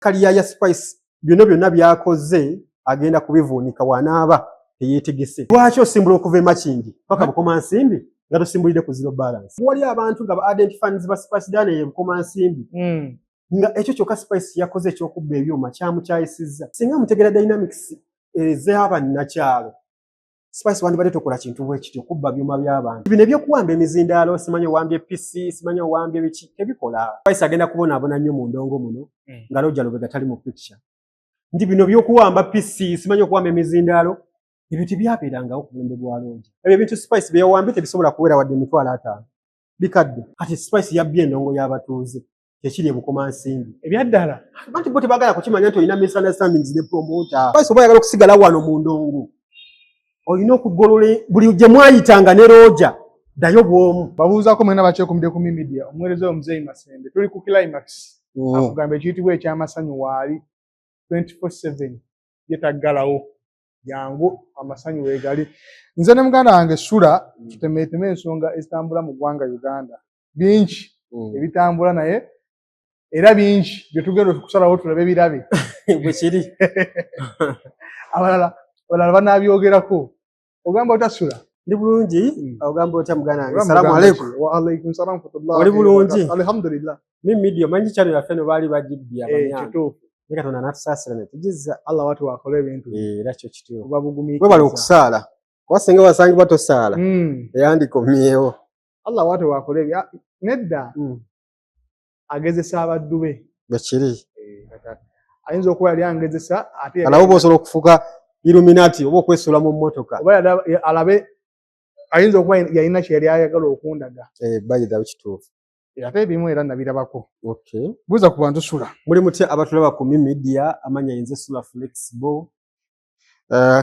Kaliya ya Spice byonna byakoze agenda kubivuunika wanaaba teyeetegese. Lwaki osimbula okuva e Makindi paka Bukomansimbi nga tosimbulidde ku zero balance? Wali abantu nga ba-identifying ba Spice Dane ye Bukomansimbi. Nga ekyo kyokka Spice yakoze ekyokubba ebyuma kyamukyayisizza. Singa mutegera dynamics ez'abannakyalo, Spice wandibadde tokola kintu bwe kityo kubba byuma by'abantu. Bino ebyokuwamba emizindaalo, simanyi owambye PC, simanyi owambye biki, tebikola. Spice agenda kubonaabona nnyo mu ndongo muno nga Roger Lubega tali mu picture. Ndi bino by'okuwamba PC, simanyi okuwamba emizindaalo, ebyo tebyabeerangawo ku mulembe gwa Roger. Ebyo ebintu Spice bye yawambye tebisobola kuwera wadde emitwalo 5. Bikadde. Kati Spice yabbye endongo y'abatuuze. Tekiri e Bukomansimbi. Ebyaddala. Abantu bo tebagala kukimanya nti olina misunderstandings ne promoter. Spice oba ayagala okusigala wano mu ndongo. Olina okugolola buli gye mwayitanga ne Roger ddayo bw'omu. Babuuzaako mwena bakyekumidde ku media omuweereza omuzeeyi Masembe tuli ku climax akugamba ekiyitibwa eky'amasanyu waali 24/7 yetaggalawo jangu amasanyu weegali. Nze ne muganda wange Sula tutemeeteme ensonga ezitambula mu ggwanga Uganda bingi ebitambula naye era bingi bye tugenda okusalawo tulabe birabe bwe kiri. Abalala banabyogerako. Ogamba otya Sula? Ndi bulungi. Ogamba otya muganda wange? Assalamu alaykum. Wa alaykum salaam wa rahmatullah. Oli bulungi? Alhamdulillah. Media manyi channel yaffe no baali bagibbya abanyanga. Kituufu. Eka tona natusaasira ne tugizza. Allah watu wakole ebintu. Era kyo kituufu. Babugumiikiriza. Webale okusaala. Wasenga wasangibwa tosaala. Eyandikomyewo. Allah watu wakole ebyo. Nedda. Agezesa abaddu be. Bwe kiri. Ayinza okuba yali angezesa ate alawo bw'osobola okufuuka Illuminati oba okwesula mu mmotoka. Oba alabe ayinza okuba yalina kye yali ayagala okundaga. Bayida kituufu. Ate ebimu era nabirabako. Okay. Buuza ku bantu Sula. Muli mutya abatulaba ku media amanya yinze Sula Flexible.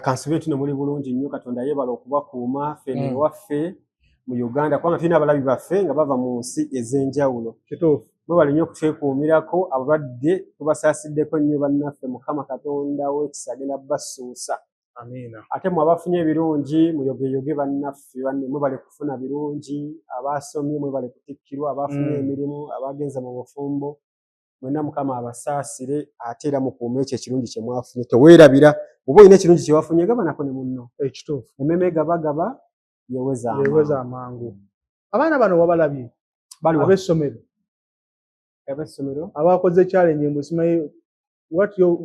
Kansubire tuno muli bulungi nnyo Katonda yeebala okubakuuma ffene waffe mu Uganda kubanga tulina abalabi baffe nga bava mu nsi ez'enjawulo. Kituufu. Mwebale nnyo okutwekuumirako abalwadde tubasaasideko nnyo bannaffe Mukama Katonda w'ekisa agenda basuusa. Amiina. Ate mwe abafunye ebirungi muyogeyoge bannaffe mwebale kufuna birungi, abaasomye mwebale kutikkirwa, abafunye emirimu, abagenze mu bufumbo, mwenna Mukama abasaasire ate era mukuume ekyo ekirungi kye mwafunye. Teweerabira oba olina ekirungi kye wafunye gaba nako ne munno. Ekituufu. Emmeme gabagaba yeweza amangu. Abaana bano wabalabye ab'essomero. Ab'essomero abakoze challenge mbu simanyi what your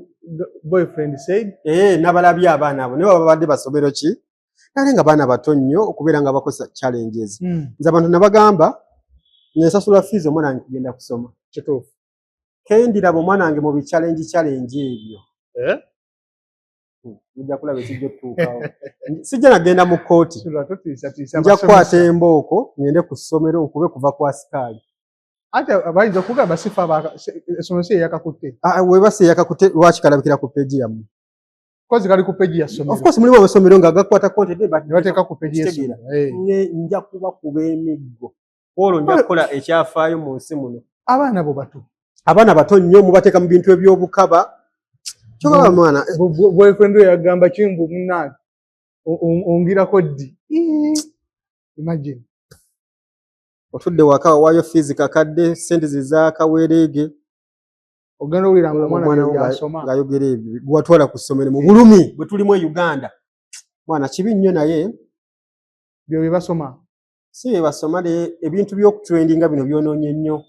boyfriend said. Nabalabye abaana abo naye babadde basomero ki nale nga baana bato nnyo okubeera nga bakosa challenges. Nze abantu nabagamba nsasula fees omwana wange kugenda kusoma. Kituufu. Kendiraba omwana wange mu bi-challenge ebyo. Nja kulaba ekijja otuukawo. Sijja nagenda mu kkooti. Nja kukwata embooko ngende ku ssomero nkube kuva ku asikaali. Ate abayinza okugamba sifa essomero si eyakakutte. Webase eyakakutte lwaki kalabikira ku peegi yammwe? Kozi kali ku peegi ya ssomero. Of course mulimu amasomero nga gakwata content ne bateeka ku peegi y'essomero. Nja kubakuba emiggo. Olwo nja kukola ekyafaayo mu nsi muno. Abaana bo bato. Abaana bato nnyo mubateeka mu bintu eby'obukaba. Kyogaba mwana. Boyfriend we yagamba kimbu munnange. Ongirako ddi. Imagine. Otudde waka waayo fees kakadde sente zizaakaweereege. Ogenda owulira mwana yasoma. Ng'ayogera ebyo. Gwatwala ku ssomero mu bulumi bwe tulimu e Uganda. Mwana kibi nnyo naye. Byo bye basoma. Si bye basoma ebintu by'okutrendinga bino byonoonye nnyo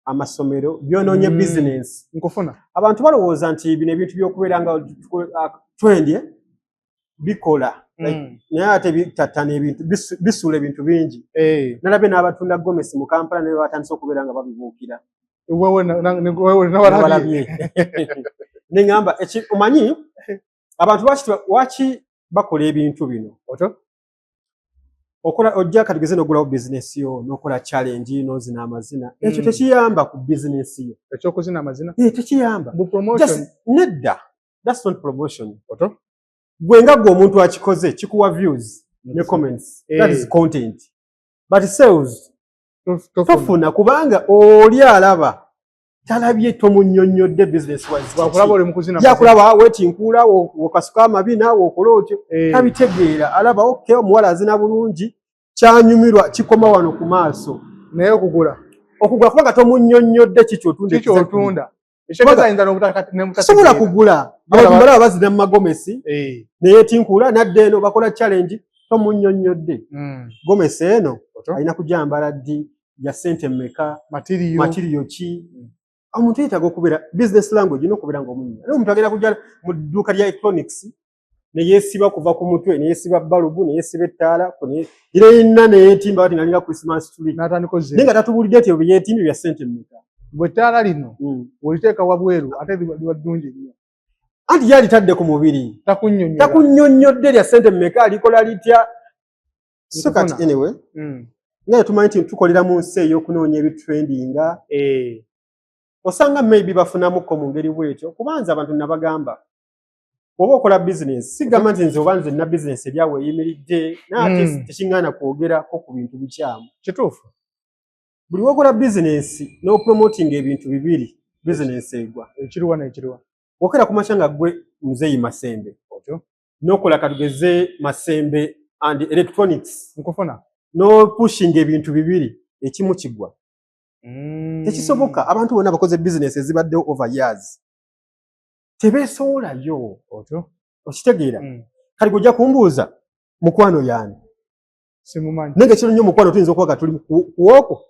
amasomero byonoonye business. Nkufuna. Abantu balowooza nti bino ebintu by'okubeera nga trend bikola. Naye ate bitattana ebintu bisuula ebintu bingi. Nalabye n'abatunda gomesi mu Kampala naye batandise okubeera nga babibuukira. Nabalabye. Neŋŋamba omanyi abantu lwaki bakola ebintu bino? Ojja katugeze n'ogulawo bizinesi yo n'okola challenge n'ozina amazina. Ekyo tekiyamba ku bizinesi yo. Eky'okuzina amazina? Tekiyamba. Promotion. Nedda. That's not promotion. Gwe nga gwe omuntu akikoze kikuwa views ne comments. That is content. But sales tofuna kubanga oli alaba talabye tomunnyonnyodde business wise. Wakulaba oli mukuzina. Yakulaba waiting kula okasuka amabina okola otyo. Tabitegeera alaba okay omuwala azina bulungi kyanyumirwa kikoma wano ku maaso. Naye okugula kubanga tomunnyonnyodde kiki otunda. Ekitegeeza ayinza n'obutategeera. Sobola kugula. Abantu balaba bazina mu magomesi. Naye tinkula nadde eno bakola challenge tomunnyonnyodde. Gomesi eno alina kujambala ddi ya ssente mmeka material ki. Omuntu yeetaaga okubeera business language n'okubeera ng'omunnyo. Naye omuntu agenda kujja mu dduuka lya electronics ne yeesiba kuva ku mutwe ne yeesiba balubu ne yeesiba ettaala era yenna ne yeetimba bati ngalinga Christmas tree. Naye nga tatubuulidde nti ebyo yeetimba bya ssente mmeka. Bwe ttaala lino oliteeka wabweru ate liba ddungi nnyo. Anti yalitadde ku mubiri. Takunnyonnyodde lya ssente mmeka alikola litya. So kati anyway. Nga tumanyi nti tukolera mu nsi ey'okunoonya ebitrendinga. Osanga maybe bafunamukko mu ngeri bwetyo kubanza abantu nabagamba. Oba okola business sigamba nti nze oba nze nina business eryawe eyimiridde naate tekiŋŋaana kwogerako ku bintu bikyamu. Kituufu. Buli wokola business n'opromoting ebintu bibiri business egwa. Ekiriwa n'ekiriwa. Okera ku makya nga ggwe Muzeeyi Masembe. N'okola katugeze Masembe and electronics. Nkufuna. N'opushing ebintu bibiri ekimu kigwa. Tekisoboka abantu bonna bakoze business ezibaddewo over years. Tebeesoolayo. Okitegeera. Kali gojja kumbuuza mukwano yaani. Simumanyi. Nenge kino nnyo mukwano tuyinza okuba tuli kuwoko.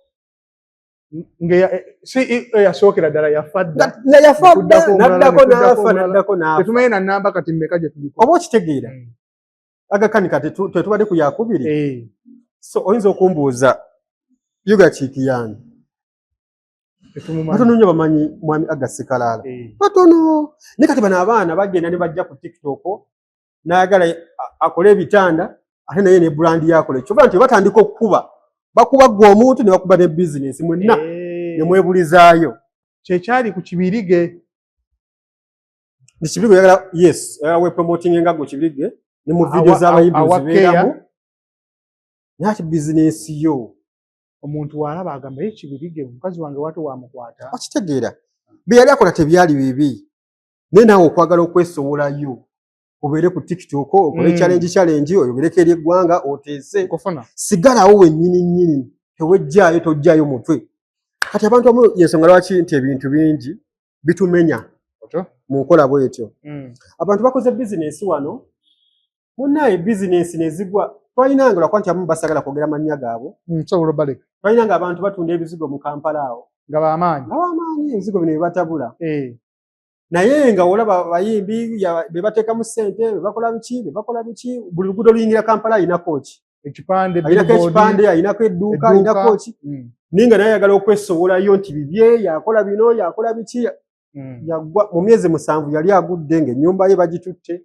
Yasookera ddala yafadda. Naddako n'afa. Tetumanyi na nnamba kati mmeka gye tuliko. Oba okitegeera. Agakani kati tetubadde ku yakubiri. So oyinza okumbuuza yuga kiiki yaani. Batono nnyo bamanyi mwami Agassi Kalaala. Batono. Ne kati bano abaana bagenda ne bajja ku TikTok n'ayagala akole ebitanda ate naye ne brand yakole. Kyova nti batandika okukuba. Bakuba gwe omuntu ne bakuba ne business mwenna ne mwebulizaayo. Kyekyali ku kibirige. Ni kibirige yagala yes we promoting nga gwe kibirige ne mu video z'abayimbi zibeeramu. Nati business yo. Omuntu walaba agamba ekibirige mukazi wange watu wamukwata. Okitegeera. Bye yali akola tebyali bibi. Naye naawe okwagala okwesowolayo. Obeere ku TikTok okole challenge oyogereko eri eggwanga oteese. Sigalawo wennyini tewejjaayo tojjaayo mutwe. Kati abantu abamu yensonga lwaki nti ebintu bingi bitumenya mu nkola bwetyo. Abantu bakoze business wano munaye business nezigwa twalinanga lwakwa nti abamu basagala kwogera mannya gaabwe. Twalinanga abantu batunda ebizigo mu Kampala awo nga b'amaanyi ebizigo bino bye batabula. Naye nga olaba bayimbi be bateekamu ssente be bakola biki buli luguudo luyingira Kampala ayinako ki ekipande ayinako edduuka ayinako ki naye nga naye ayagala okwesowolayo nti bibye yakola bino yakola biki yagwa mu myezi 7 yali agudde ng'ennyumba ye bagitutte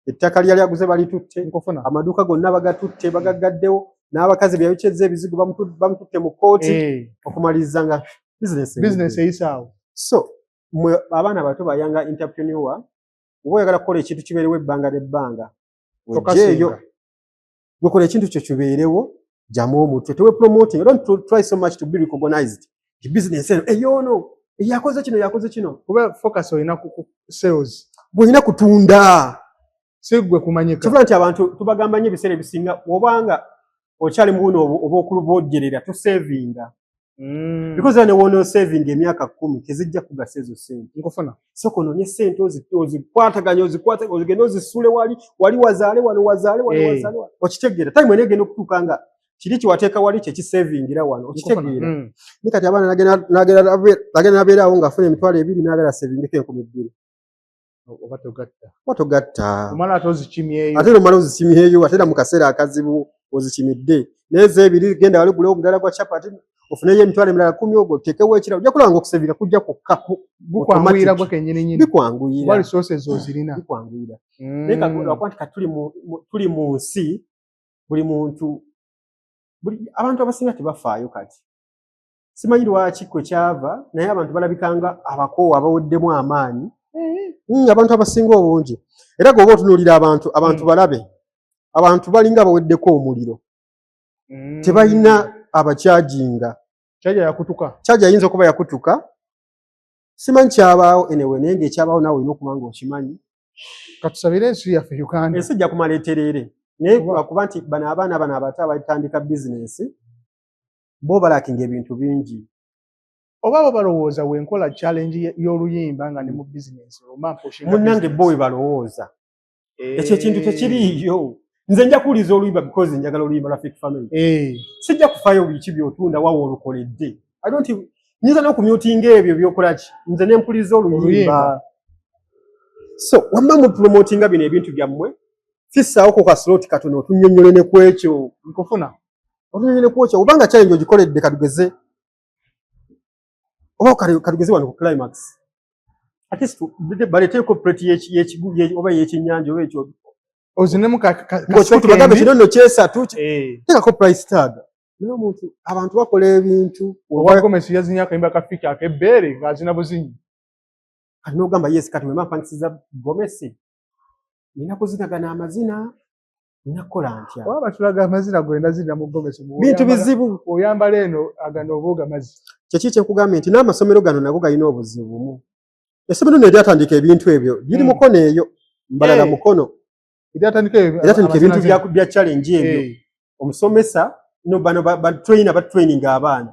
ettaka lyali aguze balitutte amaduuka gonna bagatutte bagaggaddewo n'abakazi bye yabikyezza ebizigo bamututte mu kooti okumaliriza nga business eyisaawo. So abaana bato bayanga entrepreneur oba oyagala kukola ekintu kibeerewo ebbanga n'ebbanga ojeeyo gwekola ekintu kyo kibeerewo jamu omutwe tewe promoting don't try so much to be recognized the business eyoono yakoze kino kuba focus olina ku sales bw'olina kutunda si gwe kumanyika kivuga nti abantu tubagamba nnyo ebiseera ebisinga obanga okyali mu buno oba okulubojjerera tusavinga. Because ane wono saving emyaka 10 tezijja kugasa ezo ssente. Nkufuna. Soko nonye ssente ozikwataganya ozigenda ozisule wali wazaale wano wazaale. Okitegeera time ene genda okutuuka nga kiri kiwateeka wali kye kisavingira wano okitegeera. Ni kati abaana nagenda nabeerawo ng'afuna emitwalo 2 n'agala savingeko 2,000. Oba togatta. Omala ate ozikimyeyo. Ate omala ozikimyeyo ate era mu kaseera akazibu ozikimidde. N'ezo 2 genda wali gulewo omudala gwa chapati ofuneyo emitwalo emirala 10 ogwo tekewo ekirala ojja kulaba ng'okusavinga kujja kwokka bukwanguyira gwe kennyini bikwanguyira wali resources ozirina bikwanguyira naye lwakwa nti tuli mu nsi buli muntu abantu abasinga tebafaayo kati simanyi lwaki kwe kyava naye abantu balabikanga abakoowa abaweddemu amaanyi abantu abasinga obungi era gwoba otunuulira abantu balabe abantu balinga abaweddeko omuliro tebalina abakyajinga kyaja ayinza okuba yakutuka simanyi kyabaawo enewe naye ng'ekyabaawo naawe olina okuba ng'okimanyi katusabire ensi yaffe Uganda ensi ejja kumala etereere naye lwakuba nti bano abaana bano abato abatandika bizinensi bo balakinga ebintu bingi Oba balowooza wenkola challenge y'oluyimba nga ne mu business omampa oshinga munnange bowe balowooza ekyo ekintu tekiriiyo nze nja kuwuliza oluyimba because njagala oluyimba lwa Fake Family sijja kufaayo buli kibi otunda wawe olukoledde nyinza n'okumyutinga ebyo byokolaki nze ne mpuliriza oluyimba so wamma mu promotinga bino ebintu byammwe fissaawo ka slot katono otunnyonnyole ne ku ekyo nkufuna otunnyonnyole ku ekyo obanga challenge ogikoledde katugeze oba katugeze wano ku climax at least baleteeko plate oba y'ekyennyanja oba ekyo ozinemu ng'okikutubagambe kino kyesatu teekako price tag naye omuntu abantu bakola ebintu owa Gomesi yazinya akayimba kafiki ak'ebbeere ng'azina buzinyi kati n'ogamba yes kati wemampangisiza Gomesi nina kuzinagana amazina nina kukola ntya oba batulaga amazina gwenda zina mu Gomesi bintu bizibu oyambala eno agano obooga mazzi kyeki kyenkugambye nti n'amasomero gano nago galina obuzibu bumu essomero lino eryatandika ebintu ebyo liri mukono eyo mbalala mukono eryatandika ebintu bya challenge ebyo omusomesa no bano batraining abaana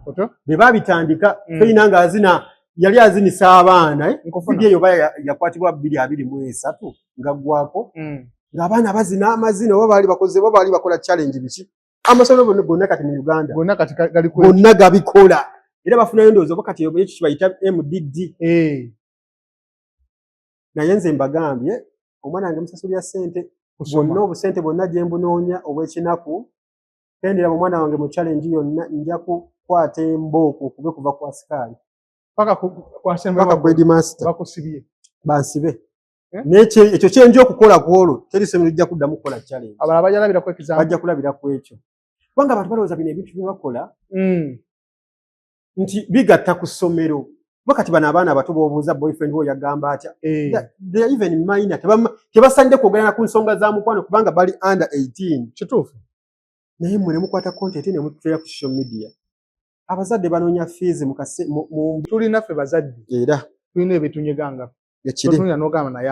be babitandika trainer ng'azina yali azinisa abaana video eyo yakwatibwa 2023 ngaggwako ng'abaana bazina amazina oba baali bakola challenge biki amasomero gonna kati mu Uganda gonna gabikola era bafunayo ndowooza oba kati ekyo kibayita MDD naye nze mbagambye omwana wange musasulira ssente bonna obusente bwonna gye mbunoonya obw'ekinaku kendera omwana wange mu challenge yonna nja kukwata embooko okube kuva ku asikaali paka ku headmaster bakusibye bansibe n'ekyo ekyo kyenja okukola ku olwo teri ssomero lijja kuddamu kukola challenge abalala bajja kulabira ku ekyo kubanga abantu balowooza bino ebintu bye bakola nti bigatta ku ssomero bakati bano abaana abato b'obuuza boyfriend wo yagamba atya they are even minor tebasanide kwogerana ku nsonga za mukwano kubanga bali under 18 kituufu naye mmwe ne mukwata content ne mututera ku social media abazadde banoonya fees tulina ffe bazadde era tulina ebitunyeganga tulina n'ogamba naye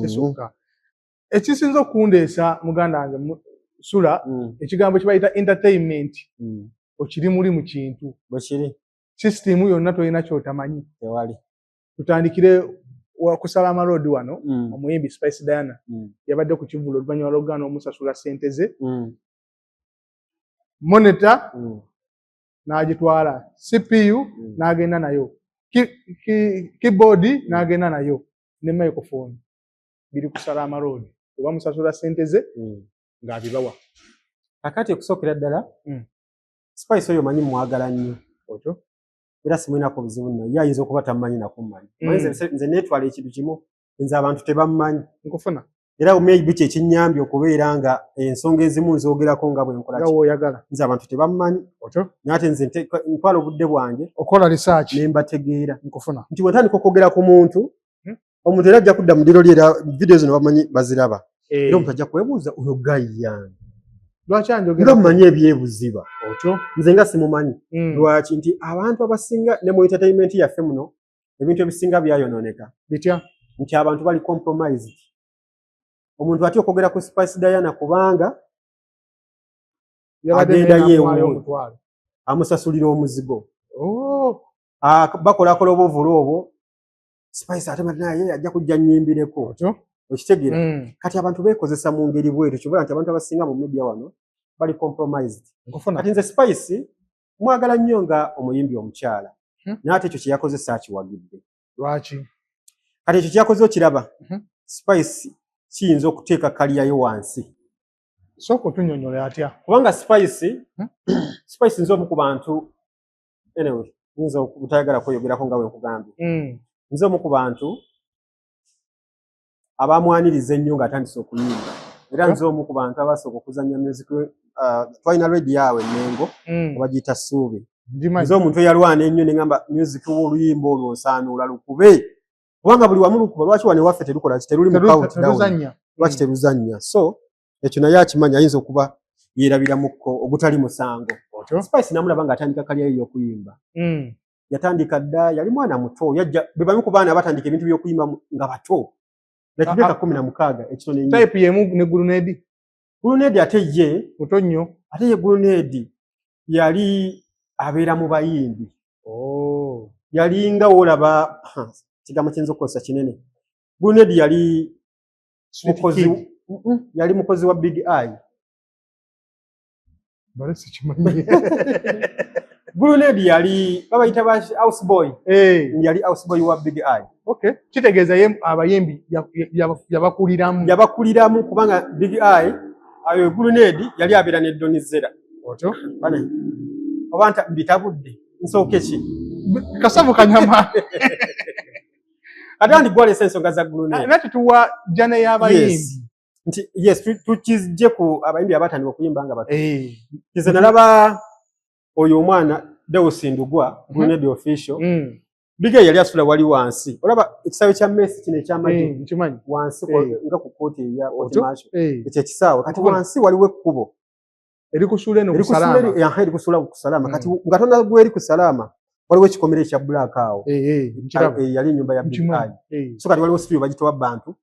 kisukka ekisinza okundeesa muganda wange sula ekigambo kibayita entertainment okiri muli mu kintu bwekiri system yonna tolina kyotamanyi tewali tutandikire kusala amalodi wano omuyimbi Spice Diana yabadde ku kivulo oluvannyuma lw'okugaana omusasula ssente ze monitor n'agitwala CPU n'agenda nayo keyboard n'agenda nayo ne microphone biri kusala amalodi oba musasula ssente ze ng'abibawa kakati okusookera ddala Spice oyo manyi mwagala nnyo otyo era simwinako buzibu nno ye ayinza okuba tamumanyi nakummanyi nze neetwala ekintu kimu nze abantu tebammanyi nkufuna era maybe kye kinnyambye okubeera nga ensonga ezimu nzoogerako nga bwe nkola nze abantu tebammanyi naate nze ntwala obudde bwange okola research ne mbategeera nkufuna nti bwe ntandika okwogera ku muntu omuntu era ajja kudda mu ddiro lye era video zino bamanyi baziraba era omuntu ajja kwebuuza oyo gayi yange lwaki anjogera era mumanyi ebyebuziba otyo nze nga simumanyi lwaki nti abantu abasinga ne mu entertainment yaffe muno ebintu ebisinga byayonooneka bitya nti abantu bali compromised omuntu atya okwogera ku Spice Diana kubanga agenda yeewu amusasulira omuzigo bakolakola obuvulu obwo Spice ate naye ajja kujja nnyimbireko okitegeera kati abantu beekozesa mu ngeri bwetu kibola nti abantu abasinga mu media wano bali compromised kati nze Spice mwagala nnyo nga omuyimbi omukyala naate ekyo kye yakozesa akiwagidde lwaki kati ekyo kyakoze okiraba Spice kiyinza okuteeka kaliyayo wansi sooka otunnyonnyola atya kubanga Spice nze omu ku bantu anyway nze obutayagala kweyogerako nga bwe nkugambye nze omu ku bantu abamwaniriza ennyo ng'atandise okuyimba era nze omu ku bantu abasooka okuzannya music twalina radio awo Mengo obagiyita Ssuubi nze omuntu eyalwana ennyo ne ngamba music w'oluyimba olwo nsaanuula lukube kubanga buli wamu lukuba lwaki wano ewaffe terukola teruli mu countdown lwaki teruzannya so ekyo naye akimanya ayinza okuba yeerabiramuko ogutali musango Spice namulaba ng'atandika kalyayo y'okuyimba yatandika dda yali mwana muto yajja be bamu ku baana batandika ebintu by'okuyimba nga bato nakimyaka 16 ekito ne type yemu ne Gulunedi ate ye muto nnyo ate ye Gulunedi yali abeera mu bayimbi yalinga olaba kigambo kiyinza okukozesa kinene. Blue Ned yali mukozi wa Big Eye. Balesi kimanyi. Blue Ned yali babayita ba house boy. Yali house boy wa Big Eye. Okay. Kitegeeza abayimbi yabakuliramu kubanga Big Eye ayo Blue Ned yali abeera ne Donizera. Otyo. Bane. Obanta bitabudde. Nsooke ki? Kasavu kanyama. Ate gwa ensonga za Blue Ned. Nati tuwa jana y'abayimbi. Yes, tukizije ku abayimbi abatandika okuyimba nga bato. Kize nalaba oyo omwana Deusi Ndugwa, Blue Ned official. Big Eye yali asula wali wansi. Olaba ekisawe kya Messi kino ekyamaji. Nkimanyi. Wansi nga ku kooti ya Otimacho. Ekyo ekisawe kati wansi waliwo ekkubo. Eri kusula eno kusalama. Eri kusula ku salama. Kati ngatonda gweri ku salama. Waliwo ekikomere kya Black awo. Yali ennyumba ya Big Eye. So kati waliwo studio bagitowa Bantu.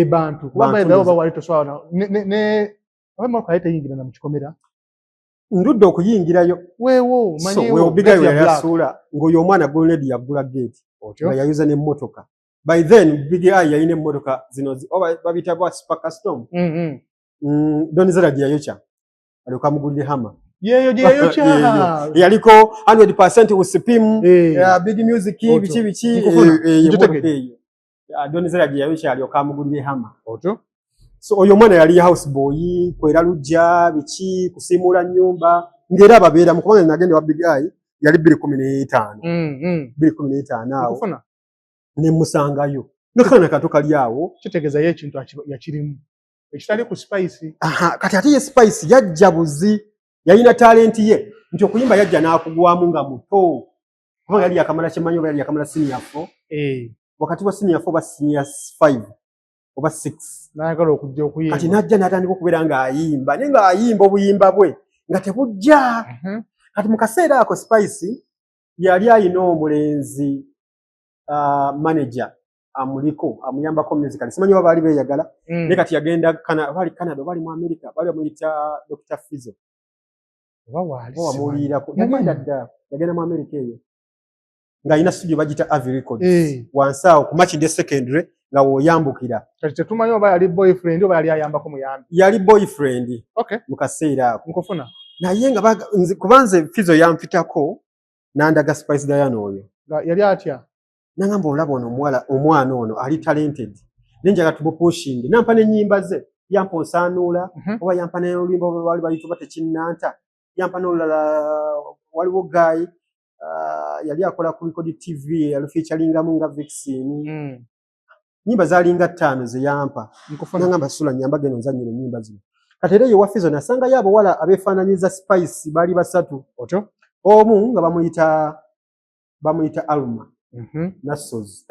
Bantu. Kubanga edawo bawali toswaona. Ne abamma kaite yingira na mukikomera. Ndudde okuyingirayo. Weewo manyi weewo Big Eye yali asula ng'oyo omwana Blue Ned yagula gate. Nga yayuza n'emmotoka. By then Big Eye yalina emmotoka zino babiyita bwa Super Custom. Donizera gye yayokya. Alyoka amugulire Hammer. Yeyo gye yayokya. Yaliko 100% usipimu. Big music biki. Donizera gye yayokya alyoka amugulire Hammer. Otyo. So oyo mwana yali house boy, kwera lujja biki kusimula nyumba ngera ababeera mu kubanga nagende wa Big Eye yali 2015. 2015 awo. Kufuna. Ne musangayo. Nakana kato kali awo. Kitegeeza ye ekintu yakirimu. Ekitali ku Spice. Kati ate ye Spice yajja buzi. Yalina talent ye. Nti okuyimba yajja n'akugwamu nga muto. Kubanga yali yakamala kimanyo yali yakamala senior 4. Wakati wa senior 4 ba senior 5. Oba 6. Nayagala okujja okuyimba. Kati najja n'atandika okubeera ng'ayimba. Naye ng'ayimba obuyimba bwe nga tebujja. Kati mu kaseera ako Spice yali ayina omulenzi manager amuliko amuyambako musically. Simanyi oba baali beeyagala. Naye kati yagenda bali Canada bali mu America bali bamuyita Dr. Fizzo. Oba waali. Wamuwulirako. Yagenda dda. Yagenda mu America eyo. Ng'ayina studio bagita Avi Records. Wansi awo ku Makinde Secondary nga woyambukira. Kati tetumanyi oba yali boyfriend oba yali ayambako muyambi. Yali boyfriend. Okay. Mu kaseera ako. Nkufuna. Naye nga kubanze Fizzo yampitako n'andaga Spice Diana oyo. Yali atya? Nangamba olaba ono omwana ono ali talented. Nenjaga tumupushinge. Nampa n'ennyimba ze. Yampa Onsaanuula. Oba yampa n'oluyimba oba bali bayituba Tekinnanta. Yampa n'olulala waliwo Guy. Yali akola ku Record TV yalufeaturingamu nga Vixen. Nyimba zalinga 5 ze yampa. Nangamba sula nyamba geno nzanyire nyimba zino. Kati era yewa Fizzo nasanga yabo wala abefaananyiza Spice bali basatu. Otyo. Omu nga bamuyita Alma. Nassozi.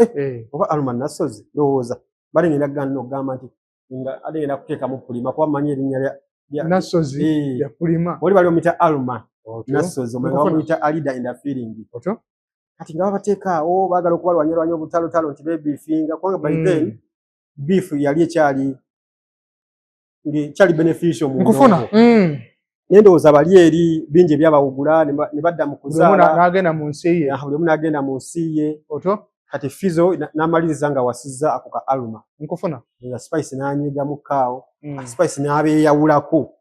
Oba Alma Nassozi ndowooza. Bali ngenda gano ogamba nti nga adengenda kuteeka mu kulima kuba manyi erinnya lya Nassozi ya kulima. Bali bamuyita Alma. Nassozi omwenga bamuyita Alida in the feeling. Otyo. Kati nga bateeka awo baagala okubalwanyalwanya obutalo nti beefinga kubanga by then beef yali ekyali beneficial mu nkufuna. Nendowooza bali eri bingi ebyabawugula ne badda mu kuzaala. N'agenda mu nsi ye. Buli omu n'agenda mu nsi ye. Otyo. Kati Fizzo n'amaliriza nga wasizza ako ka Alma. Nkufuna. Nga Spice n'anyigamu kaawo. Spice n'abeeyawulako.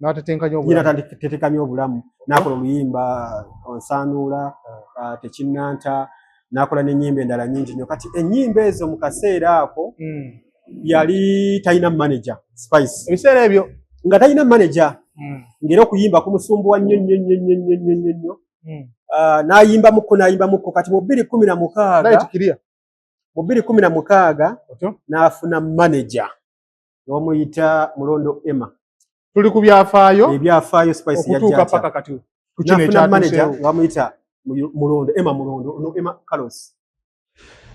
N'atetekanya obulamu. N'akola oluyimba Onsaanuula, Tekinnanta, n'akola n'ennyimba endala nnyingi nnyo. Kati ennyimba ezo mu kaseera ako yali talina manager Spice. Ebiseera ebyo nga talina manager. Ngera okuyimba kumusumbuwa nnyo. N'ayimba mukko kati mu 2016 n'afuna manager n'omuyita Mulondo Emma. Tuli ku byafaayo. Ebyafaayo Spice yajja paka kati. N'afuna manager bamuyita Mulondo Emma Carlos.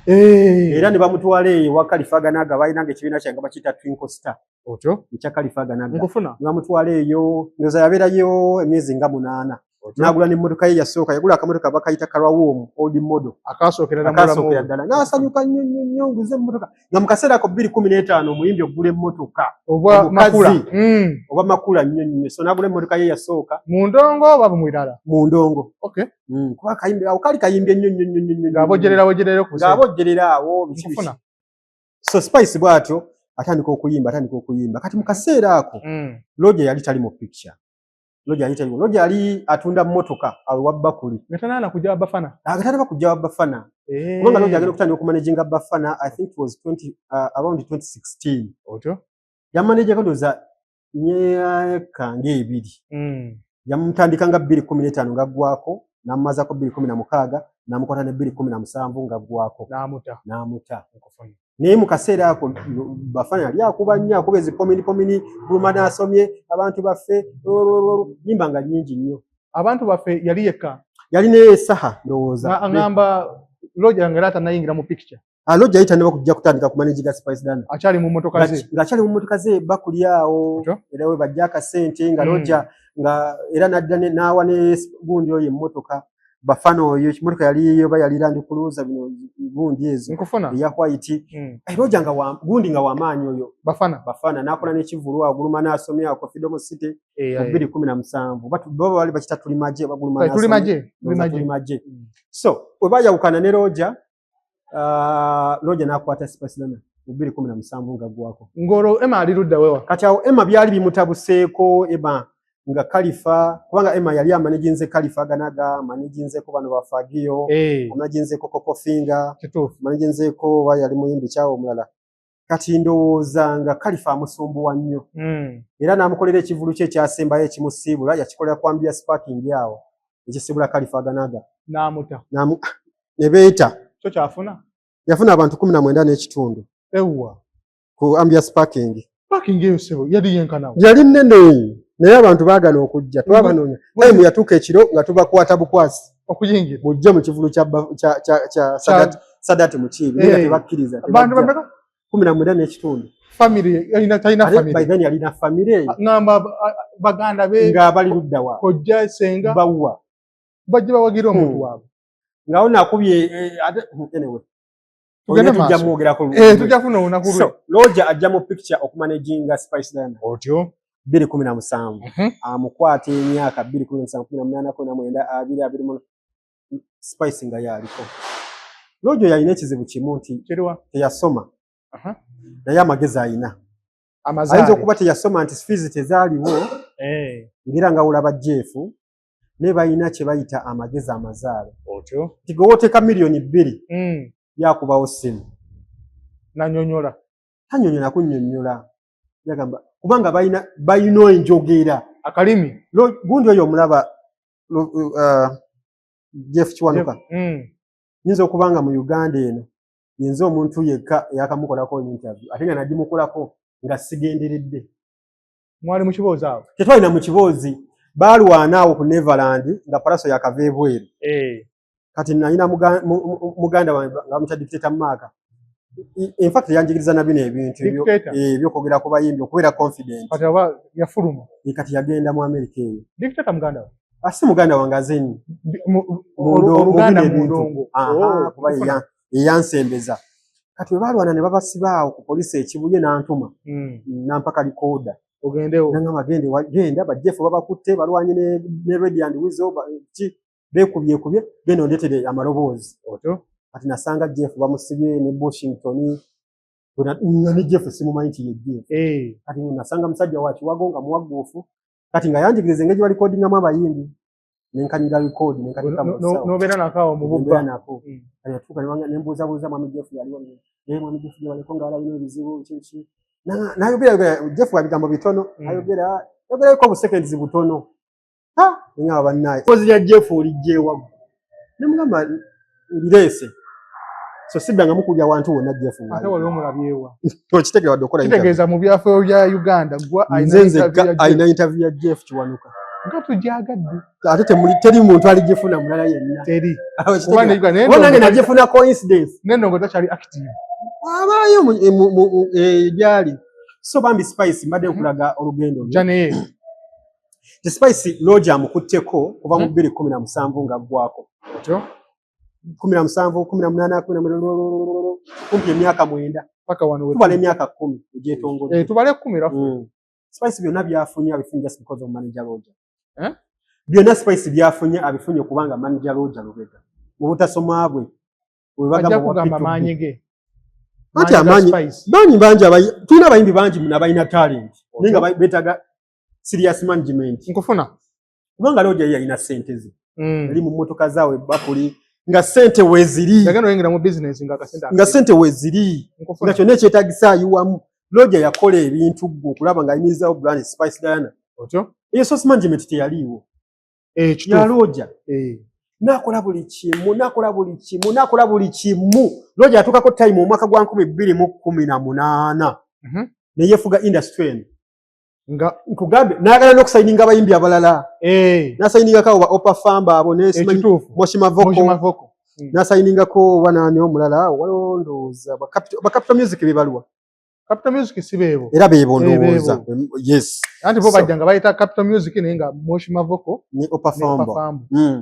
Era ne bamutwala eyo wa Kalifaganaga balina ng'ekibiina kyange bakiyita Twinkle Star. Otyo. Ekya Kalifaganaga. Nkufuna. Ne bamutwala eyo ndowooza yabeerayo emyezi nga 8. n'agula n'emmotoka ye yasooka yagula akamotoka bakayita Karwawom old model akasookera ddala n'asanyuka nnyo nguze emmotoka nga mu kaseera ako 2015 omuyimbi ogula emmotoka oba makula nnyo so n'agula emmotoka ye yasooka mu ndongo oba mu irala mu ndongo kuba kayimbi awo kali kayimbye nnyo ng'abojjerera awo bikifuna so Spice bw'atyo atandika okuyimba kati mu kaseera ako Roger yali tali mu picture Roger yali atunda mmotoka awe wa Bakuli ngatanana kujja Bafana agatana kujja Bafana kubanga Roger agenda okutandika okumanaginga Bafana I think it was around 2016 otyo yamanage kondoza myaka ng'ebiri yamutandika nga 2015 ngaggwako n'amazako 2016 n'amukwata ne 2017 ngaggwako n'amuta okufuna naye mu kaseera ako Bafana yali akuba nnyo akuba ezipomini Buluma n'asomye abantu baffe nyimba nga nnyingi nnyo abantu baffe yali yekka yali ne Saha ndowooza agamba Roger nga atanayingira mu picture Roger yali tannaba kujja kutandika kumanaginga Spice Dana akyali mu mmotoka ze ng'akyali mu mmotoka ze Bakuli awo era we bajja akasente nga Roger nga era n'adda n'awa ne gundi oyo emmotoka Bafana oyo ekimotoka yali yoba yali Land Cruiser bino gundi ezo eya white Roger nga gundi nga wamaanyi oyo Bafana n'akola n'ekivulu awo Buluma n'asomya ako Freedom City mu 2017 baba bali bakita tulimaje baguluma tulimaje so we bayawukana ne Roger n'akwata Spice Dana mu 2017 ngaggwako ngoro Emma ali ludda wewa kati awo Emma byali bimutabuseeko nga Khalifa kubanga Emma yali amanaginze Khalifa Ganaga managinzeko bano bafagio amanaginzeko Coco Finger managinzeko bayali muyimbi kyawo omulala kati ndowooza nga Khalifa amusumbuwa nnyo era n'amukolera ekivulu kye ekyasembayo ekimusiibula yakikolera kwambia sparking yawo ekisiibula Khalifa Ganaga n'amuta ne beeta kyo kyafuna yafuna abantu 19 n'ekitundu ku ambia sparking yosebo yali yenkanawo yali nnene naye abantu baagana okujja twabanoonya mu yatuuka ekiro nga tubakwata bukwasi okuyingira mujja mu kivulu kya Sadat Mukiibi naye tebakkiriza abantu bameka 19 n'ekitundu family yalina family ngamba baganda be ng'abali ludda wa kojja senga bawwa bajja bawagira omuntu waabwe ngawo nakubye anyway tujjafuna olunaku lwe Roger ajja mu picture okumanaginga Spice Dana otyo 2017 amukwata emyaka 2017 Spice nga yaliko Roger yalina ekizibu kimu nti teyasoma naye amagezi alina ayinza okuba teyasoma nti fizi tezaaliwo ngira nga olaba Jeff ne balina kye bayita amagezi amazaalo nti gwe wooteeka $2,000,000 yakubawo ssimu nanyonyola tanyonyola kunnyonnyola yagamba kubanga balina enjogera akalimi gundi oyo omulaba Jeff Kiwanuka nyinza okubanga mu Uganda eno yinza omuntu yekka yakamukolako interview ate nga nagimukolako nga sigenderedde mwali mu kiboozi awo tetwalina mu kiboozi baalwana awo ku Neverland nga Palaso yakava ebweru kati nalina muganda wange nga mukya dictator Maka in fact yanjigiriza na bino ebintu ebyokwogera ku bayimbi okubeera confident kati aba yafuluma kati yagenda mu America eyo dictator muganda we asi muganda wange azeni oluganda mu ndongo kuba eyansembeza kati we baalwana ne babasibaawo ku poliisi ekibuye n'antuma nampaka likooda ogendewo nangamba genda bajjefu babakutte balwanye ne Red and Weasel beekubye genda ondeetere amaloboozi kati nasanga Jeff bamusibye ne Washington nga ne Jeff simumanyi nti ye Jeff kati nasanga musajja wa Kiwago nga muwaggoofu kati nga yanjigiriza engeri balikodingamu abayimbi nenkanyira likodi nobeera nakaawo mu bubba nako yatuuka nembuuzabuuza mwami Jeff yaliwo mwami Jeff gyebaleko nga alabina ebizibu kiki nayogera Jeff wa bigambo bitono ayogerako obusekendizi butono nga bannaye kozi ya Jeff olijjeewago nemugamba ndireese so siddanga mukulya wantu wonna Jeff ate wali omulabyewa okitegera wadde okola kitegeeza mu byafaayo bya Uganda gwa ayina interview ya Jeff Kiwanuka nga tugyagadde ate teri muntu aligifuna mulala yenna teri nange nagifuna coincidence nendongo takyali active abaayo gyali so bambi Spice mbadde nkulaga olugendo janeye Spice Roger amukutteko kuva mu 2017 nga gwako. Otyo? 17, 18, 19 kumpi emyaka 9. Paka wano tubale emyaka 10 ejetongoje. Tubale 10 rafu. Spice byonna byafunye abifunye just because of manager Roger. Byonna Spice byafunye abifunye kubanga manager Roger Lubega. Mu butasoma bwe. Webagamba kugamba manyege. Ati amanyi banji tulina abayimbi bangi n'abalina talent. Ninga betaga serious management. Nkufuna. Kubanga Roger yalina sente ze. Yali mu motoka zaawe bakuli nga sente weziri. Yagano yengira mu business nga sente weziri. Nga kyonna kyetagisa ayiwamu. Roger yakola ebintu gwo kulaba nga ayimirizawo brand Spice Diana. Otyo? Iyo source management teyaliwo. Kituufu. Ya Roger. Nakola buli kimu. Roger atukako time mu mwaka gwa 2018. Ne yefuga industry. Nga nkugambe nagala n'okusayininga abayimbi abalala. Nasayininga kawo ba Opa Famba abo ne Moshima Voko. Nasayininga ko banani omulala walondoza ba Capital Music bebalwa. Capital Music sibebo. Era bebondoza. Yes. Anti bo bajjanga bayita Capital Music nenga Moshima Voko ni Opa Famba.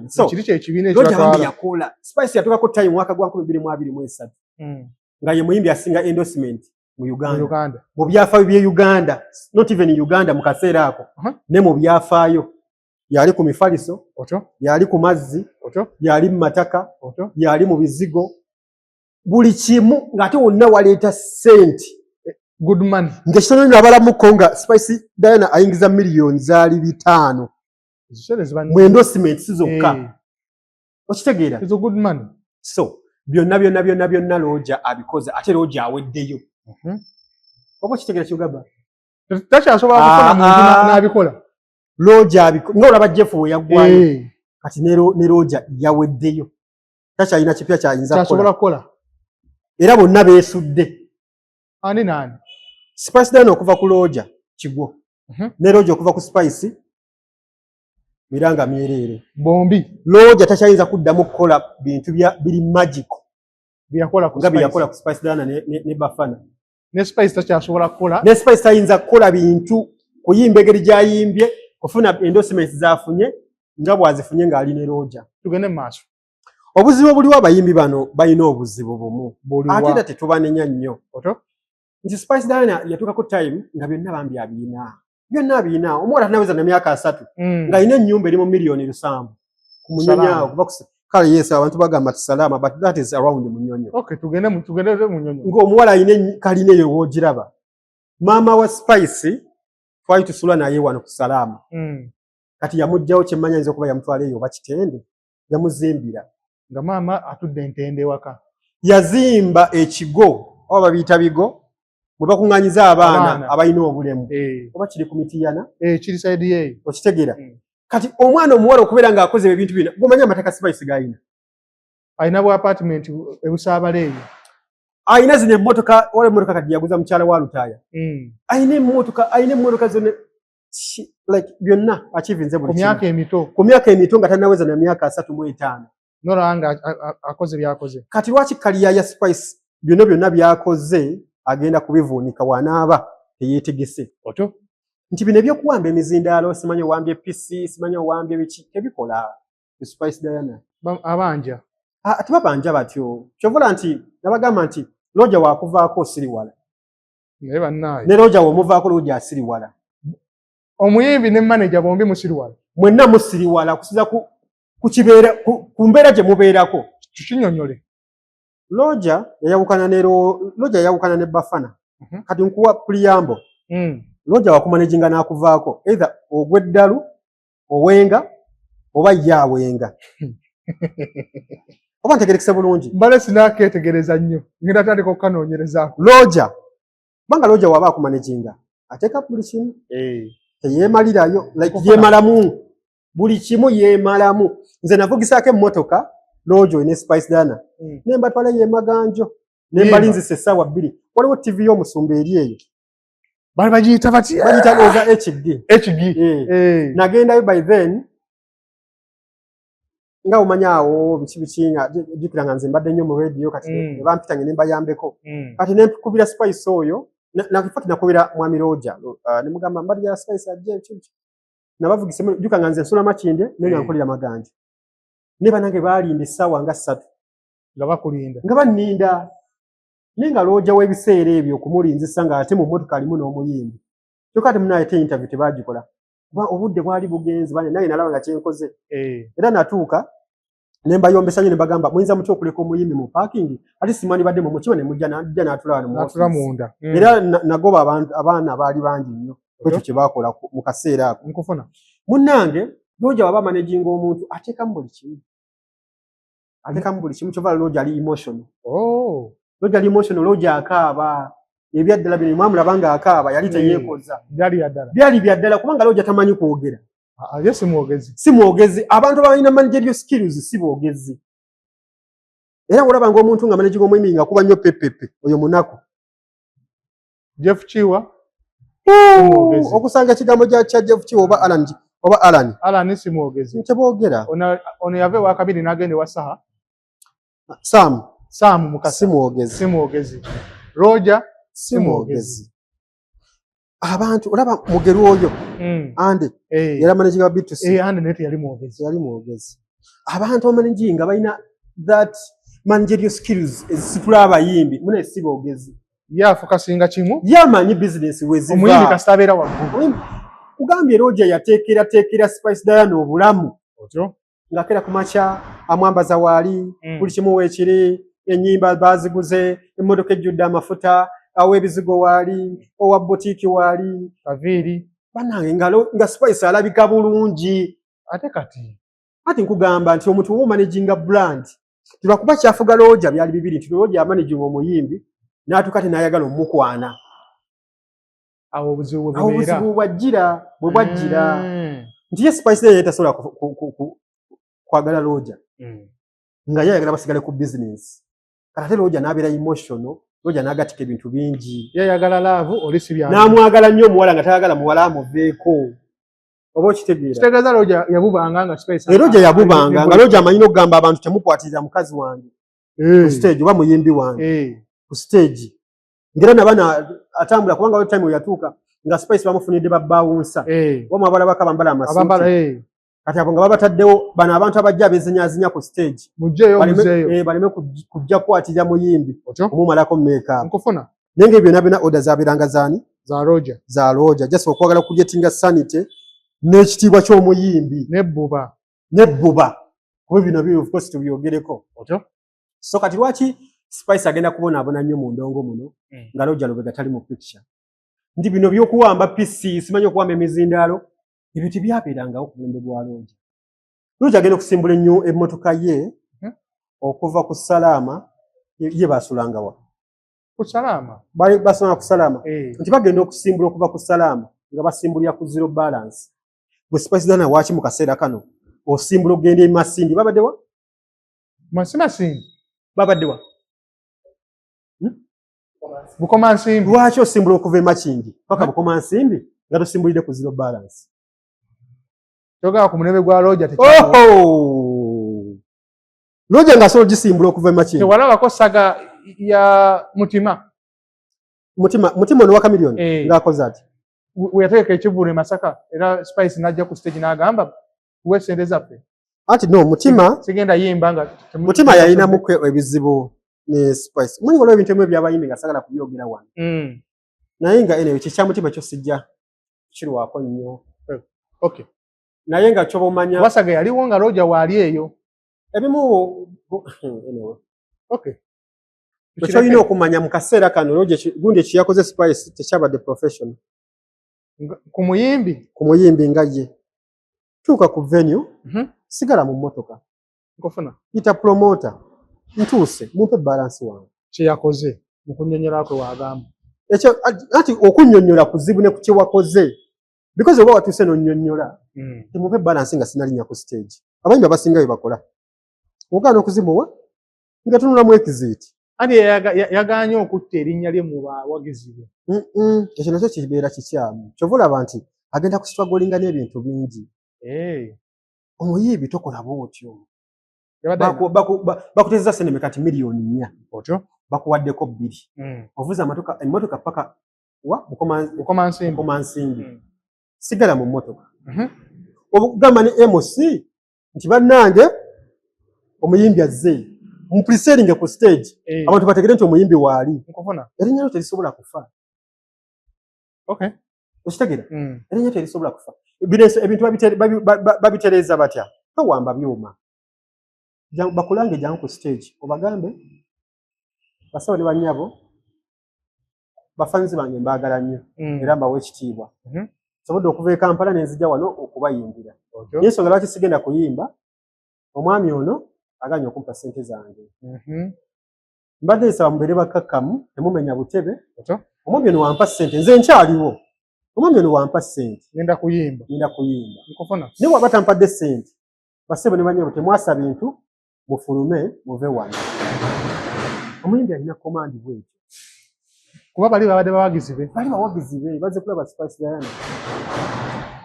So kiri ekibine ekyo yakola. Spice yatukako time mwaka gwa 2023. Nga ye muyimbi asinga endorsement mu Uganda. Mu byafaayo bye Uganda, not even in Uganda mu kaseera ako. Ne mu byafaayo yali ku mifaliso, yali ku mazzi, yali mu mataka, yali mu bizigo. Buli kimu ng'ate wonna waleeta sente. Good man. Ng'ekitono nabalamuko nga Spice Diana ayingiza millions zaali 5. Mu endorsement zokka. Okitegeera? He's a good man. So, byonna Roger abikoze ate Roger aweddeyo. Oba kitegeera kyogamba? Takyasobola kukola muntu n'abikola. Roger abikoze. Ng'olaba Jeff we yaggwayo. Kati ne Roger yaweddeyo. Takyalina kipya kyayinza kukola. Era bonna beesudde. Ani nani? Spice Diana okuva ku Roger Kigwo. Ne Roger okuva ku Spice Miranga Myerere. Bombi. Roger takyayinza kuddamu kukola bintu biri magical. Byakola ku Spice Diana ne Bafana. Ne Spice takyasobola kukola. Ne Spice tayinza kukola bintu kuyimba engeri gy'ayimbye, kufuna endorsements zaafunye nga bwazifunye ng'ali ne Roger. Tugende maaso. Obuzibu buliwo abayimbi bano balina obuzibu bumu. Ate era tetubanenya nnyo. Nti Spice Diana yatukako time nga byonna bambi abiina. Byonna abiina. Omuwala tanaweza na myaka 3. Ng'alina ennyumba eri mu million 700. Ku Munyonyo okuva ku kale yes abantu bagamba ati salama but that is around Munyonyo. Okay, tugende Munyonyo. Ng'omuwala ayina kalina eyo w'ogiraba. Maama wa Spice twali tusula naye wano ku salama. Kati yamugjawo kyemmanya ayinza okuba yamutwala eyo oba kitende. Yamuzimbira. Nga maama atudde entende waka. Yazimba ekigo oba babiyita bigo bwe bakuŋŋanyiza abaana abalina obulemu. Oba kiri ku Mitiyana? Kiri side ye. Okitegeera? Kati omwana omuwala okubeera ng'akoze ebintu bino gomanya amateeka Spice g'ayina. Ayina bu apartment ebusaabala eyo. Ayina zino emmotoka wala emmotoka kati yaguza mukyala wa Lutaaya. Ayina emmotoka zonna like byonna achivinze buli kimu. Ku myaka emito nga tanaweza na myaka 35. Noranga akoze byakoze. Kati lwaki kaliya ya Spice byonna byakoze agenda kubivuunika wanaaba teyeetegese. Otyo? Nti bino ebyokuwamba emizindaalo simanyi owambye PC simanyi owambye biki tebikola Spice Diana. Abanja. Tebabanja batyo. Kyovula nti nabagamba nti Roger waakuvaako siriwala. Naye bannaye. Ne Roger womuvaako Roger asiriwala. Omuyimbi ne manager bombi musiriwala. Mwenna musiriwala kusiza ku kibeera ku mbeera gye mubeerako. Tukinyonyole. Roger yayawukana ne Bafana. Kati nkuwa Priambo. Roger wakumanaginga n'akuvaako either ogw'eddalu owenga oba yawenga. Oba ntegerekese bulungi. Mbale sinaakeetegereza nnyo. Ngenda tandika okukanoonyerezaako. Roger banga Roger waba akumanaginga ateeka buli kimu. Teyeemalirayo like yeemalamu. Buli kimu yeemalamu. Nze navugisaako emmotoka Roger ne Spice Diana. Nemba twala yeemaganjo. Nemba linzise essaawa 2. Waliwo TV y'omusumba eri eyo. Bali bagiyita bati? Bagiyita oza HD. Nagendayo by then nga omanyaawo bikinga jjukira nga nze mbadde nnyo mu radio kati ne bampitange ne mbayambeko. Kati ne nkubira Spice oyo nakubira mwami Roger ne mugamba mbadde ya Spice ajje ekyo. nabavugise juka nganze nsula makinde nenga nkolera maganje ne banange balinda essaawa nga 3 nga bakulinda nga banninda ninga looja w'ebiseera ebyo okumulinzisa nga ate mu mmotoka alimu n'omuyimbi kyokka ate munaayite interview tebagikola kuba obudde bwali bugenzi bane naye nalaba nga kyenkoze era natuuka ne mbayombesa nnyo ne bagamba muyinza mutya okuleka omuyimbi mu parking ate simanyi badde mu mukiba ne mujja n'atula n'atula munda era nagoba abaana baali bangi nnyo ekyo kye baakola mu kaseera ako nkufuna munnange looja waba managinga omuntu ateekamu buli kimu kyova looja ali emotional looja ali emotional looja akaaba ebyaddala bino mwamulaba nga akaaba yali teyeekoza byali byaddala kubanga looja tamanyi kwogera ye si mwogezi abantu abalina managerial skills si boogezi era olaba ng'omuntu nga managinga omuyimbi nga kuba nnyo pepepe oyo munaku Jeff Chiwa okusanga ekigambo kya Jeff Chiwa oba Alan si mwogezi teboogera ono yave wakabiri n'agende wa Saha Sam Mukasa si mwogezi Roger si mwogezi abantu olaba mugeru oyo ande yali managinga wa B2C ande neti yali mwogezi abantu omanaginga balina that managerial skills ezisitula abayimbi mune si boogezi yafokasinga kimu yamanyi business weziva omuyimbi kasitabeera waggulu kugambye Roger yateekera Spice Diana obulamu otyo ng'akera ku makya amwambaza waali buli kimu weekiri ennyimba baaziguze emmotoka ejjudde amafuta aw'ebizigo waali owa butiiki waali kaviiri bannange nga Spice alabika bulungi ate nkugamba nti omuntu w'omanaginga brand tilwakuba kyafuga Roger byali bibiri nti Roger amanaginga omuyimbi n'atuuka ate n'ayagala omukwana awo obuzibu bwe bwajjira nti ye Spice naye tasobola kwagala Roger nga ye ayagala basigale ku business kati ate Roger n'abeera emotional Roger n'agatika ebintu bingi yayagala laavu n'amwagala nnyo omuwala nga tayagala muwala amuveeko oba okitegeera Roger yabubanga nga Spice Roger yabubanga nga Roger amanyi n'okugamba abantu temukwatirira mukazi wange ku stage oba muyimbi wange ku stage ngera nabana atambula kubanga time we yatuuka nga Spice bamufunidde babbawunsa oba mwabala bakabambala amasuuti kati abo nga babataddewo bano abantu abajja abezinyazinya ku stage baleme kujja kukwatira muyimbi omumumalako make-up nkufuna naye byonna byonna order zaabiranga zaani za Roger just okwagala kujetinga sanity n'ekitiibwa ky'omuyimbi nebbuba kuba bino biri of course tubyogereko so kati lwaki Spice agenda kubonaabona nnyo mu ndongo muno nga Roger Lubega tali mu picture ndi bino by'okuwamba PC simanyi okuwamba emizindaalo ebyo tebyabeerangawo ku mulembe gwa Roger agenda okusimbula ennyo emmotoka ye okuva ku Salaama ye baasulanga wa basulanga ku Salaama nti bagenda okusimbula okuva ku Salaama nga basimbulira ku zero balance bwe Spice Diana waaki mu kaseera kano osimbula okugenda e Masindi babadde wa babadde wa Bukomansimbi lwaki osimbula okuva e Makindi paka Bukomansimbi nga tosimbulidde ku zero balance togaa ku mulembe gwa Roger Roger ng'asobola ogisimbula okuva e Makindi tewalabako saga ya mutima ono wa Chameleone ng'akoze ati we yateeka ekivvulu e Masaka era Spice n'ajja ku stage n'agamba tuwe ssente zaffe anti no sigenda yimba nga mutima yalinamu ebizibu ne Spice mwenye waliwo ebintu ebimwe by'abayimbi nga sagala kubyogera wano naye nga anyway kikya mutima kyo sijja kirwako nnyo naye nga kyoba omanya wasaga yaliwo nga Roger waali eyo ebimu ekyolina okumanya mu kaseera kano Roger gundi ekiyakoze Spice tekyabadde professional ku muyimbi nga ye tuuka ku venue sigala mu mmotoka yita promoter ntuuse mumpe balance wange kyeyakoze mu kunnyonnyola kwe wagamba ekyo anti okunnyonnyola kuzibu ne ku kye wakoze because oba watuuse n'onnyonnyola temumpe balance nga sinalinya ku stage abayimbi abasinga bye bakola ogaana okuzimuwa nga tunulamu ekiziiti anti yagaanye okutta erinnya lye mu bawagizi be ekyo nakyo kibeera kikyamu kyova olaba nti agenda kusitwagolinga n'ebintu bingi omuyimbi tokola bwotyo bakuteezeza sente kati miliyoni 4 bakuwaddeko 2 ovuza emmotoka paka wa Bukomansimbi sigala mu mmotoka Obugamba ne MC nti bannange omuyimbi azze. Mu pre-selling ku stage abantu bategere nti omuyimbi waali. Nkufuna. Erinnya lyo terisobola kufa. Okay. Okitegera? Erinnya terisobola kufa. Ebintu babitereeza batya? Towamba byuma. Bakulange jangu ku stage obagambe basawo ne bannyabo bafanzi bange mbaagala nnyo era mbawa ekitiibwa. Sobodde okuva e Kampala nenzija wano okubayimbira. N'ensonga lwaki sigenda kuyimba omwami ono aganye okumpa ssente zange. Mbadde nsaba mubeere bakkakkamu temumenya butebe. Omwami ono wampa ssente nze nkyaliwo. Omwami ono wampa ssente. Ngenda kuyimba. Nkufuna. Naye waba tampadde ssente basebo ne bannyabo temwasa bintu mufulume muve wano. Omuyimbi alina komandi bwekyo. Kuba bali babadde bawagizi be. Bali bawagizi be bazze kulaba Spice Diana.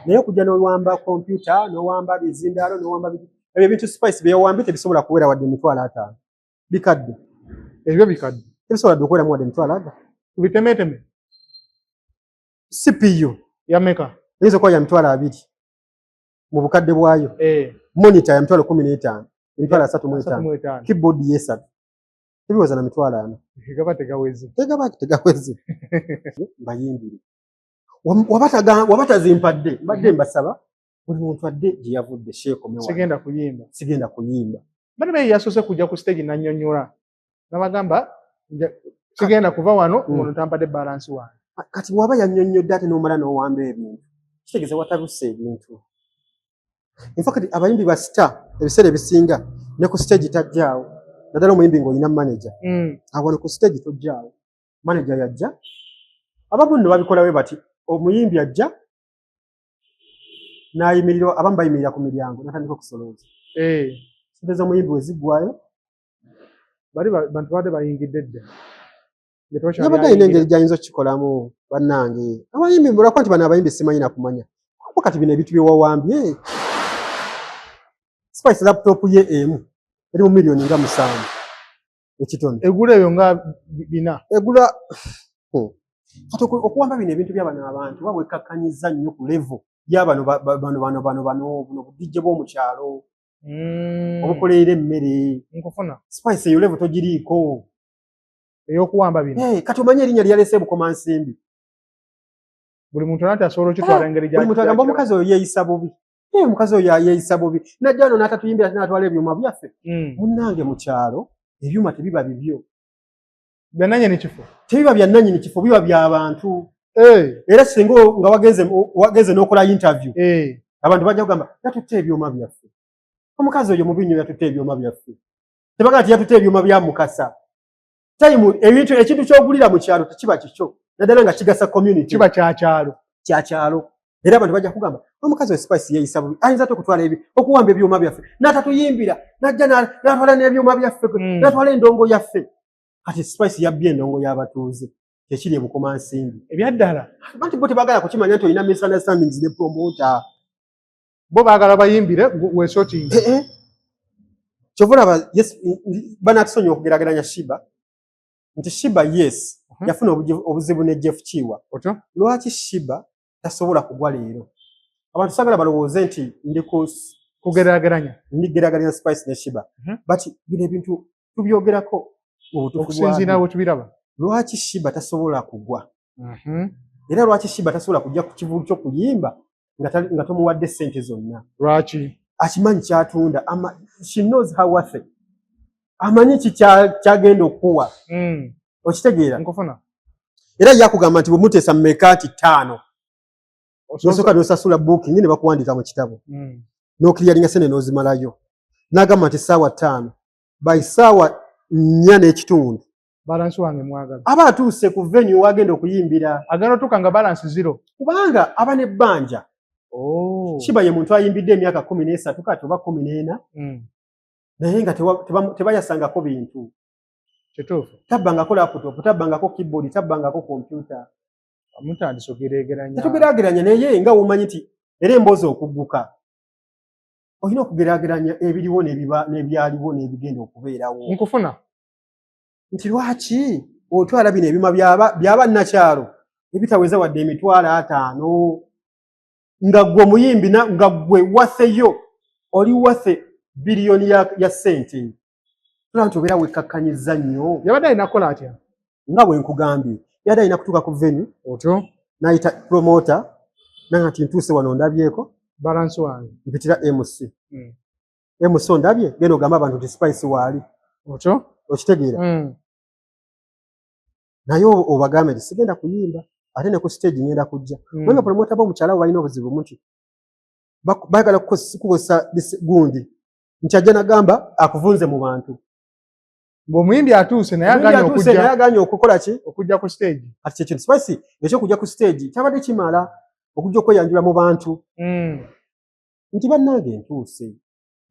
Naye okujja n'owamba kompyuta n'owamba bizindaalo n'owamba ebyo ebintu Spice byewambye tebisobola kuwera wadde emitwalo 5. Bikadde. Ebyo bikadde. Tebisobola okuwera wadde emitwalo 5. Bitemeteme. CPU yameka. Eyinza okuba ya mitwalo 2 mu bukadde bwayo. Monitor ya mitwalo 15. Emitwalo 35. Keyboard yesatu. Tebiwoza na mitwalo 4. Tegaba tegawezi. Tegawezi. Bayimbire. Wabata zimpadde. Mbadde mbasaba. Buli muntu adde gye yavudde sheeko mewa. Sigenda kuyimba. Bali be yasose kujja ku stage nannyonnyola. Nabagamba sigenda kuva wano umuntu tampadde balance wange. Kati waba yannyonnyodde ate n'omala n'owamba ebintu. Kitegeeza watabuse ebintu. In fact abayimbi ba star ebiseera ebisinga ne ku stage tajjaawo. Naddala omuyimbi ng'olina manager. Awo ku stage tojjaawo. Manager yajja. Abamu nno babikola we bati omuyimbi ajja n'ayimirira abamu bayimirira ku miryango natandika okusolooza. Sente z'omuyimbi we ziggwayo. Bali bantu badde bayingidde dda. Yabadde ayina engeri gy'ayinza okukikolamu bannange. Abayimbi mulako nti bano abayimbi simanyi na kumanya. Wakati bino ebintu bye wawambye. Spice laptop ye emu eri mu milioni nga 7 ekitono. Egula eyo nga 4. Egula kati okuwamba bino ebintu by'abano abantu wabwe kakkanyiza nnyo ku level y'abano buno budijje bw'omu kyalo. Obukoleera emmere. Nkufuna. Spice eyo level togiriiko. Eyokuwamba bino. Kati omanye erinnya lyalese Bukomansimbi. Buli muntu nati asobola okitwala engeri gy'aki. Buli muntu agamba omukazi oyo yeeyisa bubi. Omukazi oyo yeeyisa bubi. Najja wano n'atatuyimbira n'atwala ebyuma byaffe. Munnange mu kyalo ebyuma tebiba bibyo. Byannannyini kifo. Tebiba byannannyini kifo biba by'abantu. Era singa nga wagenze n'okola interview. Abantu bajja kugamba yatutte ebyuma byaffe. Omukazi oyo mubi nnyo yatutte ebyuma byaffe. Tebaga nti yatutte ebyuma bya Mukasa. Ekintu ky'ogulira mu kyalo tekiba kikyo. Naddala nga kigasa community. Kiba kya kyalo. Era abantu bajja kugamba omukazi we Spice yeeyisa bubi. Ayinza okutwala okuwamba ebyuma byaffe. N'atatuyimbira. Najja n'atwala n'ebyuma byaffe. N'atwala endongo yaffe. Kati Spice yabbye endongo y'abatuuze. Tekiri Bukomansimbi. Ebyaddala. Abantu bo tebaagala kukimanya nti olina misunderstandings ne promoter. Bo baagala bayimbire weesootinga. Kyova yes banatusonyiwa okugeraageranya Shiba. Nti Shiba yes yafuna obuzibu ne Jeff Chiwa. Lwaki Shiba tasobola kugwa leero? Abantu sagala balowooze nti ndi kugeraageranya Spice ne Shiba. But bino ebintu tubyogerako okusinziira bwe tubiraba. Lwaki Shiba tasobola kugwa? Era lwaki Shiba tasobola kujja ku kivulu ky'okuyimba nga tomuwadde ssente zonna? Lwaki? Akimanyi kyatunda. She knows how worth it. Amanyi ki kyagenda okuwa. Okitegeera? Nkufuna. Era yakugamba nti bwe muteesa mmekaati 5 nosooka n'osasula booking ne bakuwandiika mu kitabo. N'okiriyalinga ssente n'ozimalayo. N'agamba nti ssaawa 5 by ssaawa 4 n'ekitundu. Balance wange mwagala. Aba atuuse ku venue wagenda okuyimbira. Agenda otuuka nga balance 0. Kubanga aba n'ebbanja. Shiba ye muntu ayimbidde emyaka 13 kati oba 14. Naye nga tebayasangako bintu. Kituufu. Tabbangako laptop, tabbangako keyboard, tabbangako computer. Mutandise okugeraageranya. Tugeraageranya naye nga womanyi nti era emboozi okugguka. Olina okugeraageranya ebiriwo n'ebyaliwo n'ebigenda okubeerawo. Nkufuna. Nti lwaki otwala bino ebyuma by'abannakyalo ebitaweza wadde emitwalo 5 nga gwe muyimbi nga gwe watheyo oli wathe biliyoni ya sente tulantu obeera wekakkanyiza nnyo yabadde alina kukola atya nga bwe nkugambye yabadde alina kutuuka ku venue otyo n'ayita promoter nanga nti ntuuse wano ndabyeko balance wange mpitira MC ondabye genda ogamba abantu nti Spice waali otyo okitegeera naye obagambe nti sigenda kuyimba ate ne ku stage ngenda kujja nga promoter b'omukyala balina obuzibu muti baagala kukozesa gundi nti ajja nagamba akuvunze mu bantu ng'omuyimbi atuuse naye aganye okukola ki okujja ku stage ati kyekintu Spice ekyokujja ku stage kyabadde kimala okujja okweyanjula mu bantu nti bannange ntuuse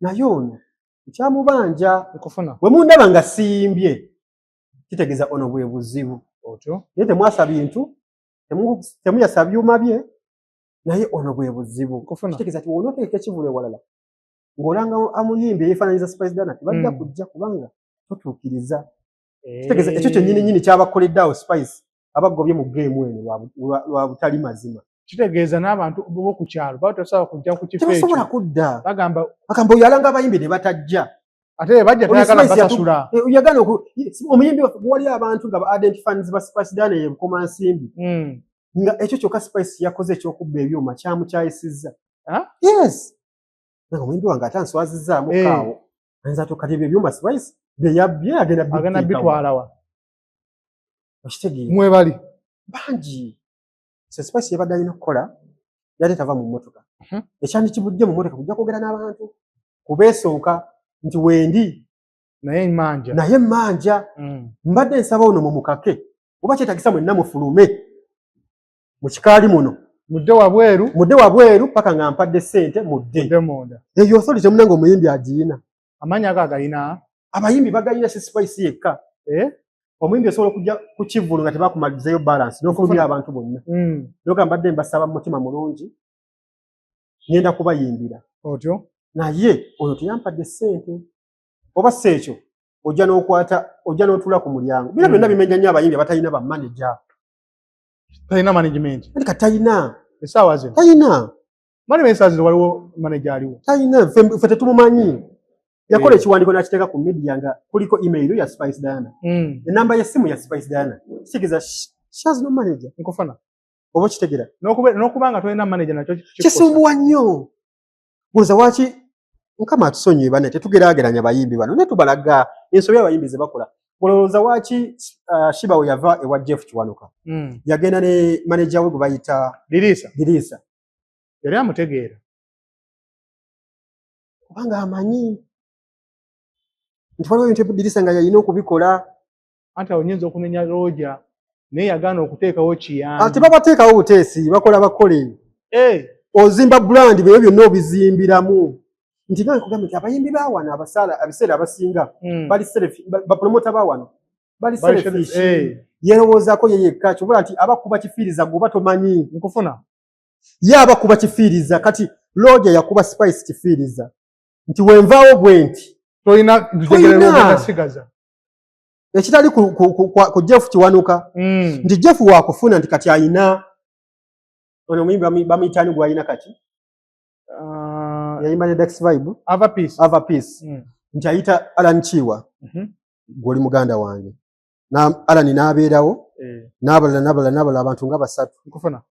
naye ono nkyamubanja nkufuna bwe mundaba nga siyimbye kitegeeza ono bwe buzibu otyo naye temwasa bintu temuyasa byuma bye naye ono bwe buzibu kitegeeza nti wona oteeka ekivulu ewalala ng'olanga amuyimbi eyeefaananyiza Spice Dana tebajja kujja kubanga totuukiriza kitegeeza ekyo kyennyini kyabakoleddeawo Spice abagobye mu geemu eno lwa butali mazima kitegeeza n'abantu b'oku kyalo batasobola kujja ku kifo ekyo tebasobola kudda bagamba oyo alanga abayimbi ne batajja ate bajja tayagala basasula oyagala omuyimbi wali abantu nga ba-ardent fans ba Spice Dana ye bukoma nsimbi nga ekyo kyokka Spice yakoze ekyokubba ebyuma kyamukyayisizza yes nga omuyimbi wange ate answazizzaamu kaawo ayinza tokkati ebyo ebyuma Spice bye yabbye agenda bitwalawa okitegeera mwebali bangi Spice yabadde alina okukola yali tava mu mmotoka ekyandikibudde mu mmotoka kujja kwogera n'abantu kubeesooka nti wendi naye mmanja mbadde nsaba ono mumukake oba kyetagisa mwenna mufulume mu kikaali muno mudde wabweru paka nga mpadde ssente mudde eyo authority munange omuyimbi agiina amanyi ago agalina abayimbi bagayina si Spice yekka omuyimbi osobola okujja ku kivulu nga tebakumalizayo balance n'ofulumya abantu bonna noga mbadde mbasaba mu mutima mulungi ngenda kubayimbira otyo naye oyo teyampadde ssente oba si ekyo ojja n'otuula ku mulyango bino byonna bimenya nnyo abayimbi abatalina bamanager talina management kati talina essaawa zino talina essaawa zino waliwo manager aliwo talina ffe tetumumanyi yakola ekiwandiiko n'akiteeka ku media nga kuliko email ya Spice Dana enamba y'essimu ya Spice Dana kitegeeza she has no manager nkufuna oba okitegeera n'okuba nga tolina manager nakyo kisumbuwa nnyo buuza waaki Mukama atusonyiwe bane tetugeraageranya bayimbi bano naye tubalaga ensobi abayimbi ze bakola olowooza waaki Shibawo yava ewa Jeff Kiwanuka yagenda ne manager we gwe bayita Dirisa yali amutegeera kubanga amanyi nti waliwo ebintu Dirisa nga yalina okubikola anti oyinza okunenya looja naye yagaana okuteekawo kiyambi tebabateekawo buteesi bakola bakole ozimba brand byo byonna obizimbiramu nti nga nkugambye nti abayimbi baawano abiseera abasinga bali bapromota baawano bali selfish yerowoozaako ye yekka kyobula nti abakuba kifiiriza gwe oba tomanyi nkufuna ye abakuba kifiiriza kati looja yakuba Spice kifiiriza nti wenvaawo bwe nti tolina sigaza ekitali ku Jeff Kiwanuka nti Jeff wakufuna nti kati ayina ono omuyimbi bamuyitaani gw'ayina kati yayimba ne Dax Vibe Ava Peace nti ayita Alan Chiwa gw'oli muganda wange Alan n'abeerawo n'abalala abantu nga basatu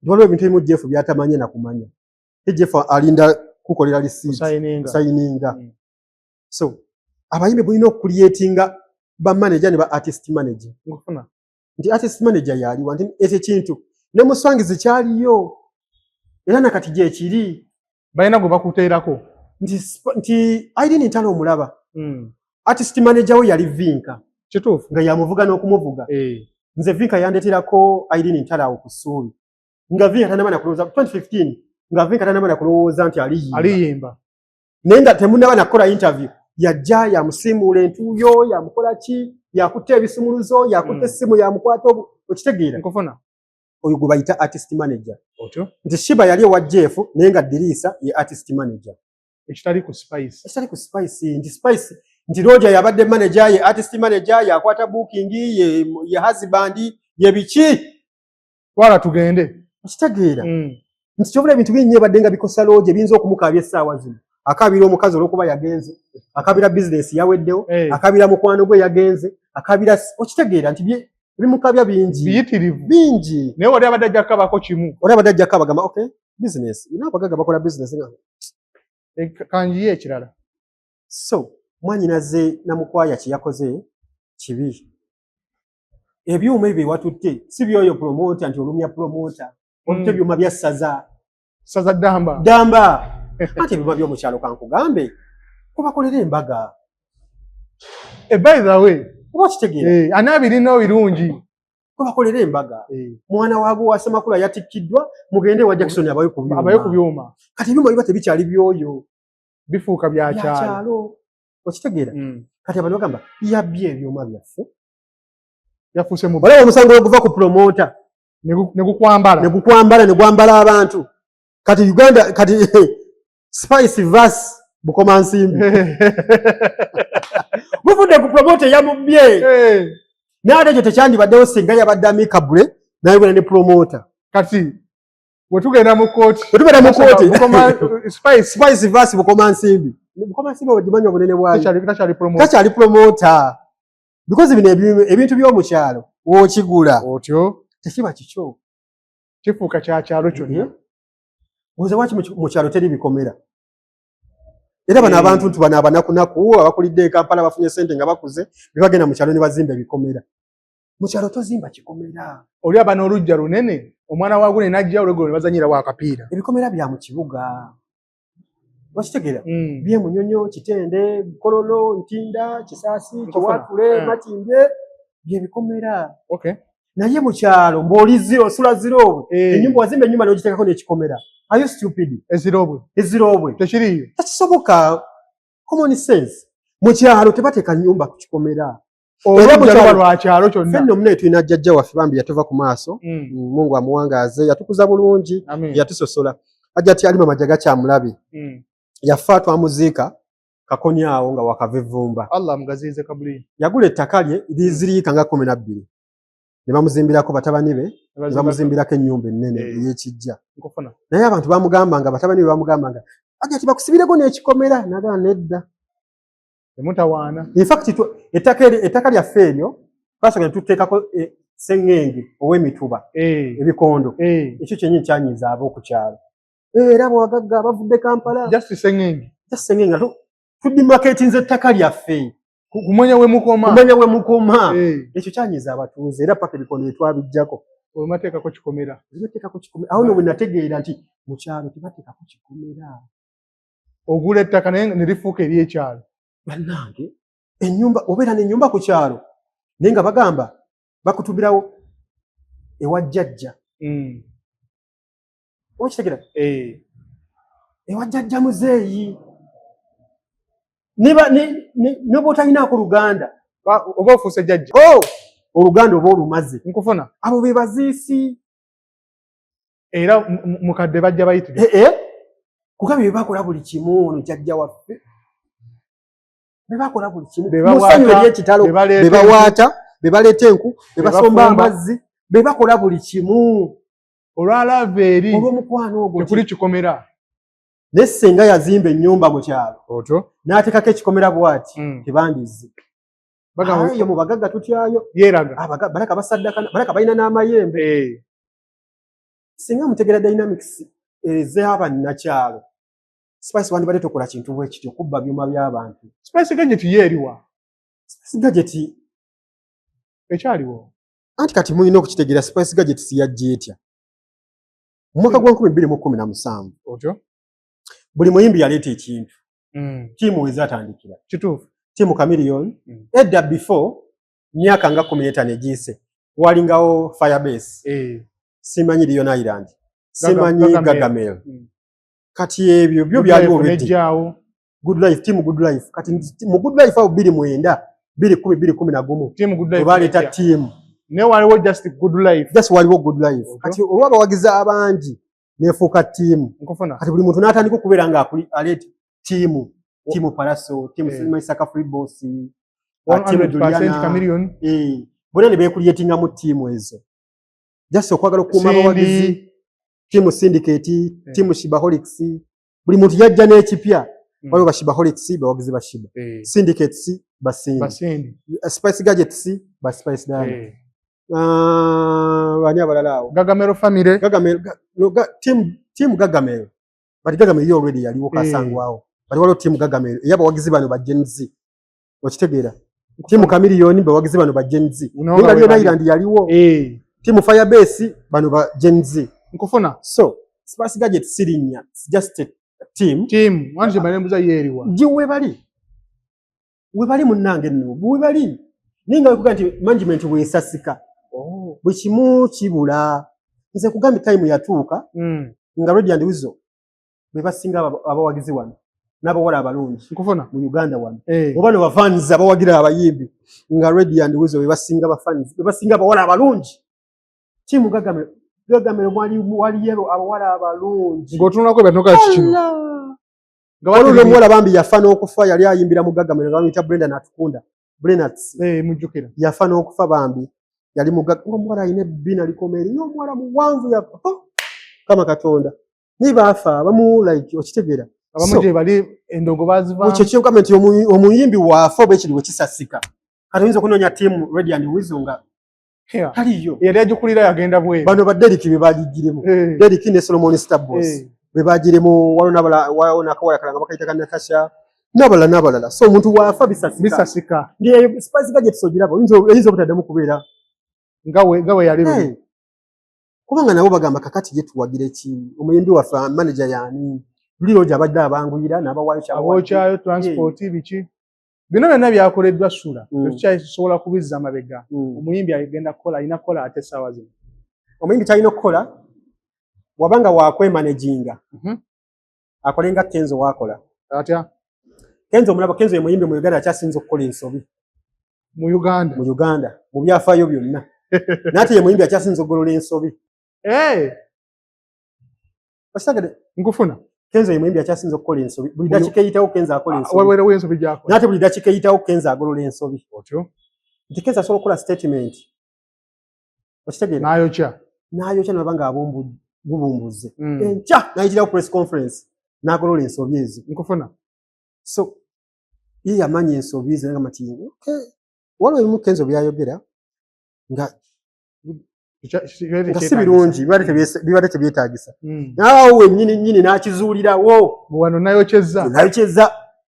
waliwo ebintu ebimu Jeff byatamanye nakumanya Jeff alinda kukolera sayininga so abayimbi bulina okucreatinga bamanager ne ba artist manager nti artist manager yaliwa nti ekyo kintu ne muswangizi kyaliyo era nakati gye kiri balina gwe bakuteerako nti Irene Ntalo omulaba artist manager we yali Vinka kituufu nga yamuvuga n'okumuvuga nze Vinka yandeterako Irene Ntalo awo ku Ssuuli nga Vinka tanaba nakulowooza 2015 nga Vinka tanaba nakulowooza nti aliyimba naye nga temunaba nakola interview yajja yamusiimuula entuuyo yamukola ki yakutta ebisumuluzo yakutta essimu yamukwata okitegeera nkufuna oyo gwe bayita artist manager nti Shiba yali ewa Jeff naye nga Dirisa ye artist manager ekitali ku Spice nti Spice nti Roger yabadde manager ye artist manager yakwata booking ye husband ye biki twala tugende okitegeera nti kyovula ebintu bingi baddenga bikosa looje binza okumukaabya essaawa zino akabira omukazi olw'okuba yagenze akabira bizinesi yaweddewo akabira mukwano gwe yagenze akabira okitegeera nti bimukabya bingi biyitirivu bingi naye wali abadde ajja kukabako kimu oli abadde ajja kukaba gamba okay business abagagga bakola business kanjiye ekirala so mwanyinaze namukwaya kyeyakoze kibi ebyuma ebyo watutte si byoyo promota nti olumya promota watutte ebyuma bya saza damba ate ebyuma by'omukyalo kankugambe kubakolera embaga by the way oba kitegeera ani abirinawo birungi kubakolera embaga mwana waabwe wa Ssemakula yatikkiddwa mugende wa Jackson abaye ku byuma kati ebyuma biba tebikyali byoyo bifuuka byakyalo okitegeera kati abantu bagamba yabbye ebyuma byaffe yafuuse mu olaba omusango oguva ku promota negukwambala negwambala abantu kati Uganda kati Spice verse Bukoma Nsimbi buvudde ku promota yamubbye n'ate ekyo tekyandibaddewo singa yabadde amikabule nayibona ne promota kati wetugenda mu kooti Spice verse Bukoma Nsimbi Bukoma Nsimbi ogimanyi obunene bwayo takyali promota because bino ebintu by'omukyalo w'okigula otyo tekiba kikyo kifuuka kyakyalo kyonna oza waki mu kyalo teri bikomera era bano abantu nti bano abanakunaku abakulidde e Kampala bafunye ssente nga bakuze ne bagenda mu kyalo ne bazimba ebikomera mu kyalo tozimba kikomera oli aba n'olujja lunene omwana waagwo n'ajja olweggulo ne bazanyirawo akapiira ebikomera bya mu kibuga wakitegeera bye Munyonyo Kitende Kololo Ntinda Kisaasi Kiwatule Matimbye bye bikomera naye mu kyalo mb'oli osula zirobwe ennyumba wazimba ennyumba n'ogiteekako n'ekikomera are you stupid ezirobwe tekiriyo tekisoboka common sense mu kyalo tebateeka nnyumba ku kikomera olujja lwa kyalo kyonna fenno mune tulina jjajja waffe bambi yatuva ku maaso Mungu amuwangaaze yatukuza bulungi yatusosola ajja ati alima majaga kyamulabe yafa twamuziika Kakonya awo nga wakavevumba Allah amugaziize kabuli yagula ettaka lye liziriika nga 12 ne bamuzimbirako batabani be ne bamuzimbirako ennyumba ennene ey'ekijja naye abantu bamugambanga batabani be bamugambanga ajja ati bakusibireko n'ekikomera nagaa nedda temutawaana in fact ettaka lyaffe eryo twasooka ne tuteekako sseŋŋenge ow'emituba ebikondo ekyo kyennyini kyanyiza ab'oku kyalo era bwagagga abavudde Kampala just sseŋŋenge tudimaketinze ettaka lyaffe kumanya we mukoma ekyo kyanyiza abatuuze era paka ebikondo etwabijjako olmateekako kikomera awo no bwe nategeera nti mu kyalo tebateekako kikomera ogula ettaka naye ne lifuuka ery'ekyalo bannange ennyumba obeera n'ennyumba ku kyalo naye nga bagamba bakutubirawo ewa jjajja okitegeera ewa jjajja muzeeyi ne bw'otalinaako Luganda oba ofuuse jjajja oluganda oba olumaze nkufuna abo be baziisi era mukadde bajja bayitire kugabe bye bakola buli kimu ono jjajja waffe be bakola buli kimu musanyu ery'ekitalo be bawaata be baleeta enku be basomba amazzi be bakola buli kimu olwalava eri olw'omukwano ogwo tekuli kikomera ne ssenga yazimba ennyumba mu kyalo otyo n'ateekako ekikomera bw'ati tebandize yo mu bagagga tutyayo yeeraga balaka basaddaka balaka balina n'amayembe singa mutegeera dynamics ez'abannakyalo Spice wandibadde tokola kintu bwe kityo kubba byuma by'abantu Spice gadget yeeriwa Spice gadget ekyaliwo anti kati mulina okukitegeera Spice gadget siyajja etya mu mwaka gwa 2017 otyo buli muyimbi yaleeta ekintu tiimu wezatandikira kituufu tiimu Chameleon edda before myaka nga 15 egiyise walingawo Firebase simanyi Lion Island simanyi Gargamel kati ebyo byo byaliwo already Good Life tiimu Good Life kati mu Good Life awo 2009 2011 tiimu Good Life baleeta tiimu ne waliwo just Good Life waliwo Good Life kati olw'abawagizi abangi nefuuka tiimu kati buli muntu n'atandika okubeera nga aleeta tiimu Paraso tiimu Simaisaka Free Boss tiimu 100% Chameleon bonna ne beekulyetinga mu tiimu ezo just okwagala okukuuma abawagizi timu Syndicate, timu Shibaholics, buli muntu yajja n'ekipya. Waliwo ba Shibaholics bawagizi ba Shiba. Syndicates Basindi. Spice Gadgets ba Spice Diamond. Bani abalala awo. Gagamero family. Team Gagamero. But Gagamero yo already yaliwo kasangwawo. But waliwo team Gagamero. Yaba wagizi bano ba Gen Z. Okitegeera. Team Chameleon bawagizi bano ba Gen Z. Nga Island yaliwo. Team Firebase bano ba Gen Z. Nkufuna. So, Spice Gadgets sirinya. It's just a team. Wanje balembuza yeriwa. Jiwe bali. Webali munange nno. Webali. Ninga okuga nti management wesasika. Bukimu kibula. Nze kugambi time yatuuka. Nga Red and Wizo. Bebasinga abawagizi wano. N'abawala abalungi. Nkufuna. Mu Uganda wano. Obano ba fans abawagira abayimbi. Nga Red and Wizo bebasinga ba fans. Bebasinga abawala abalungi. Timu Gagamero wali yero abawala abalungi. Ngotunako batoka kikino. Waliwo omuwala bambi yafa n'okufa yali ayimbira mu Gagamero bamuyita Brenda Natukunda. Brenats. Mujjukira. Yafa n'okufa bambi. Yali mu Gagamero omuwala ayina ebbina likomeri. N'omuwala muwanvu yafa. Kama Katonda. Niba afa bamu like okitegeera. Abamu gye bali endongo bazivaamu. Ekyo kyoka nti omuyimbi waafa oba ekiriwo kisasika. Kati oyinza okunoonya tiimu Red and Wizo nga taliyo. Yali agikulira yagenda bweru. Bano ba Derrick be baligiremu. Derrick ne Solomon Starboss. Be bagiremu waliwo n'akawaya kalanga bakayita ka Natasha. N'abalala. So omuntu waafa bisasika. Ndiye Spice Gadgets ogiraba oyinza obutaddamu kubeera. Ngawe yali. Kubanga nabo bagamba kakati ye tuwagira ki omuyimbi waffe manager yani. Luliro gy'abadde abanguyira n'abawokyayo transport biki. Bino byonna byakoleddwa Sula. Tekyasobola kubizza amabega. Omuyimbi agenda kukola alina kukola ate essaawa zino. Omuyimbi kyalina okukola wabanga wakwemanaginga. Akolenga Kenzo wakola. Atya? Kenzo omulaba Kenzo ye muyimbi mu Uganda akyasinza okukola ensobi. Mu Uganda. Mu byafaayo byonna. N'ate ye muyimbi akyasinza okugolola ensobi. Osagade nkufuna. Kenzo ye muyimbi akyasinza okukola ensobi. Buli dakiika eyitawo Kenzo akola ensobi. Waliwo ensobi gy'akola. N'ate buli dakiika eyitawo Kenzo agolola ensobi. Otyo. Nti Kenzo asobola okukola statement. Okitegeera? N'ayokya n'abanga abumbuze. Enkya n'ayitirawo press conference n'agolola ensobi ezo. Nkufuna. So ye yamanya ensobi ezo nga mati waliwo ebimu Kenzo byayogera nga si birungi bibadde tebyetaagisa. N'abawo wennyini n'akizuulirawo. Wano nayokyezza.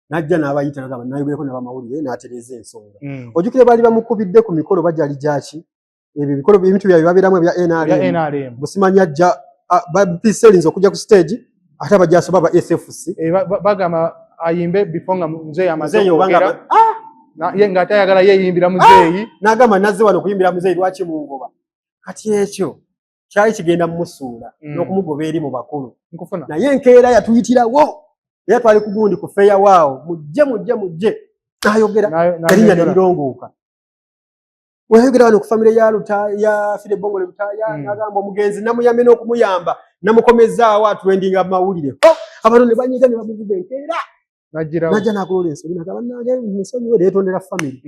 N'ajja n'abayita n'agamba nayogereko n'abamawulire n'atereeza ensonga. Ojjukire baali bamukubidde ku mikolo bajali gyaki. Ebyo ebikolo ebintu byabwe babeeramu ebya NRM. Busimanya ajja erinza okujja ku stage ate abajjasoba ba SFC. Bagamba ayimbe before nga muzeeyi amaze okwogera. Ye ng'ate ayagala yeeyimbira muzeeyi. N'agamba nazze wano okuyimbira muzeeyi lwaki mungoba. Kati ekyo kyali kigenda mumusuula n'okumugoba eri mu bakulu. Naye enkeera yatuyitirawo. Era twali ku gundi ku feya waawo. Mujje. N'ayogera. Erinnya ne lirongooka. Wayogera wano ku famire ya Fide Bongole Lutaaya n'agamba omugenzi namuyambe n'okumuyamba. Namukomezaawo atwendinga amawulire. Abantu ne banyiga ne bamuvuga enkeera. Najja n'agolola ensobi n'agamba nange nsonyiwe leetondera famire.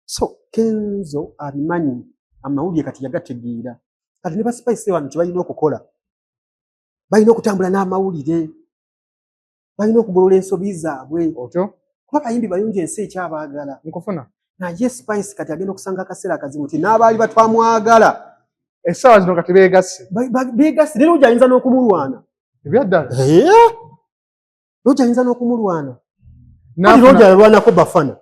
So Kenzo abimanyi. Amawulire kati yagategeera. Kati ne ba Spice wano kye balina okukola. Balina okutambula n'amawulire. Balina okugolola ensobi zaabwe. Kuba bayimbi bayungi ensi ekyabaagala. Naye Spice kati agenda okusanga akaseera akazibu nti n'abaali batwamwagala. Essaawa zino kati beegasse. Beegasse. Leero gy'ayinza n'okumulwana. Ebyaddala. Leero gy'ayinza n'okumulwana. Leero gy'alwanako Bafana.